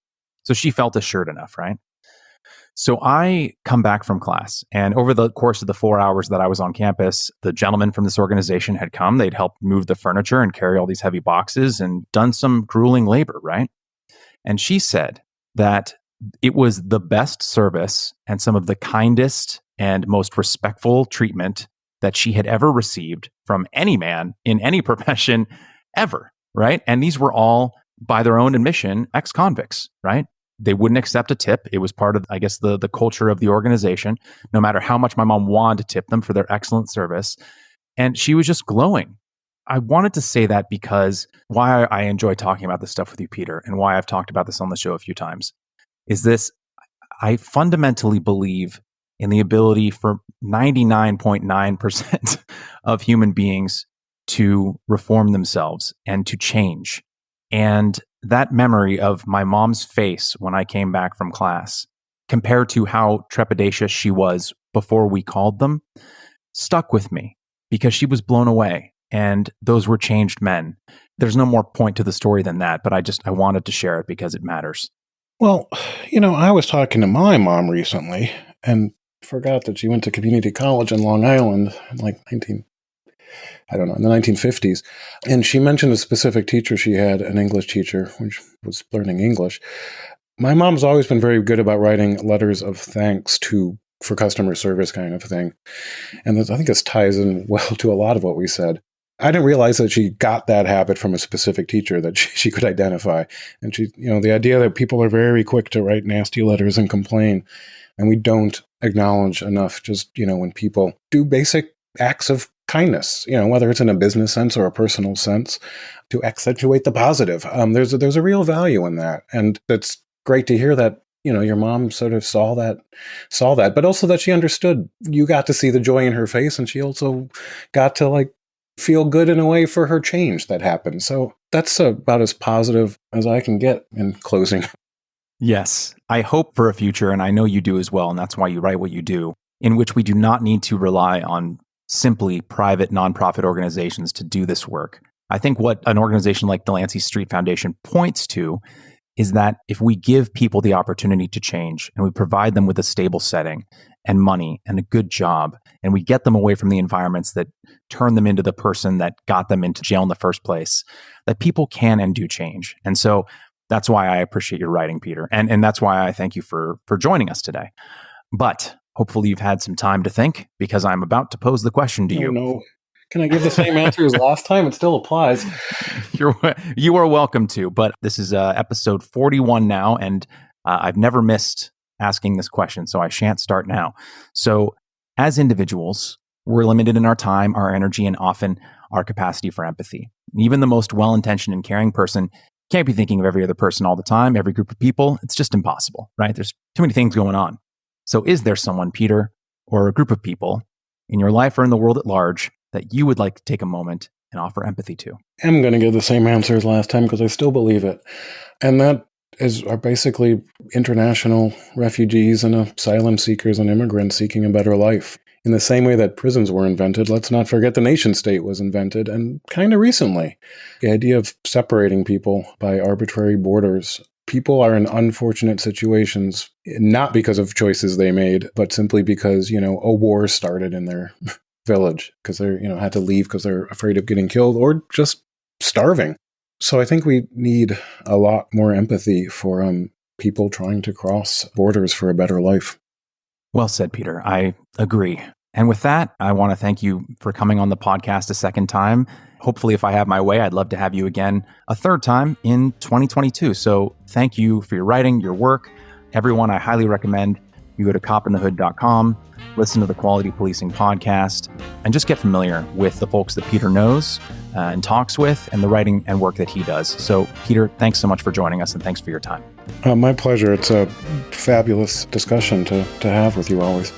So she felt assured enough, right? So I come back from class, and over the course of the 4 hours that I was on campus, the gentlemen from this organization had come. They'd helped move the furniture and carry all these heavy boxes and done some grueling labor, right? And she said that it was the best service and some of the kindest and most respectful treatment that she had ever received from any man in any profession ever, right? And these were all, by their own admission, ex-convicts, right? They wouldn't accept a tip. It was part of, I guess, the culture of the organization, no matter how much my mom wanted to tip them for their excellent service. And she was just glowing. I wanted to say that because why I enjoy talking about this stuff with you, Peter, and why I've talked about this on the show a few times, is this: I fundamentally believe in the ability for 99.9% of human beings to reform themselves and to change. And that memory of my mom's face when I came back from class, compared to how trepidatious she was before we called them, stuck with me because she was blown away. And those were changed men. There's no more point to the story than that, but I wanted to share it because it matters. Well, I was talking to my mom recently and forgot that she went to community college in Long Island in in the 1950s. And she mentioned a specific teacher she had, an English teacher, which was learning English. My mom's always been very good about writing letters of thanks for customer service kind of thing. And I think this ties in well to a lot of what we said. I didn't realize that she got that habit from a specific teacher that she could identify. And the idea that people are very quick to write nasty letters and complain, and we don't acknowledge enough just, when people do basic acts of kindness, whether it's in a business sense or a personal sense, to accentuate the positive. There's a real value in that. And that's great to hear that, your mom sort of saw that, but also that she understood. You got to see the joy in her face, and she also got to feel good in a way for her change that happened. So that's about as positive as I can get in closing. Yes, I hope for a future, and I know you do as well, and that's why you write what you do, in which we do not need to rely on simply private nonprofit organizations to do this work. I think what an organization like Delancey Street Foundation points to is that if we give people the opportunity to change and we provide them with a stable setting and money and a good job, and we get them away from the environments that turn them into the person that got them into jail in the first place, that people can and do change. And so that's why I appreciate your writing, Peter. And that's why I thank you for joining us today. But Hopefully you've had some time to think, because I'm about to pose the question to you. No. Can I give the same answer as last time? It still applies. You are welcome to, but this is episode 41 now, and I've never missed asking this question, so I shan't start now. So as individuals, we're limited in our time, our energy, and often our capacity for empathy. Even the most well-intentioned and caring person can't be thinking of every other person all the time, every group of people. It's just impossible, right? There's too many things going on. So is there someone, Peter, or a group of people in your life or in the world at large that you would like to take a moment and offer empathy to? I'm going to give the same answer as last time because I still believe it. And that are basically international refugees and asylum seekers and immigrants seeking a better life. In the same way that prisons were invented, let's not forget the nation state was invented, and kind of recently. The idea of separating people by arbitrary borders. People are in unfortunate situations, not because of choices they made, but simply because, a war started in their village because they had to leave because they're afraid of getting killed or just starving. So I think we need a lot more empathy for people trying to cross borders for a better life. Well said, Peter. I agree. And with that, I want to thank you for coming on the podcast a second time. Hopefully, if I have my way, I'd love to have you again a third time in 2022. So thank you for your writing, your work. Everyone, I highly recommend you go to copinthehood.com, listen to the Quality Policing podcast, and just get familiar with the folks that Peter knows and talks with and the writing and work that he does. So, Peter, thanks so much for joining us, and thanks for your time. My pleasure. It's a fabulous discussion to have with you always.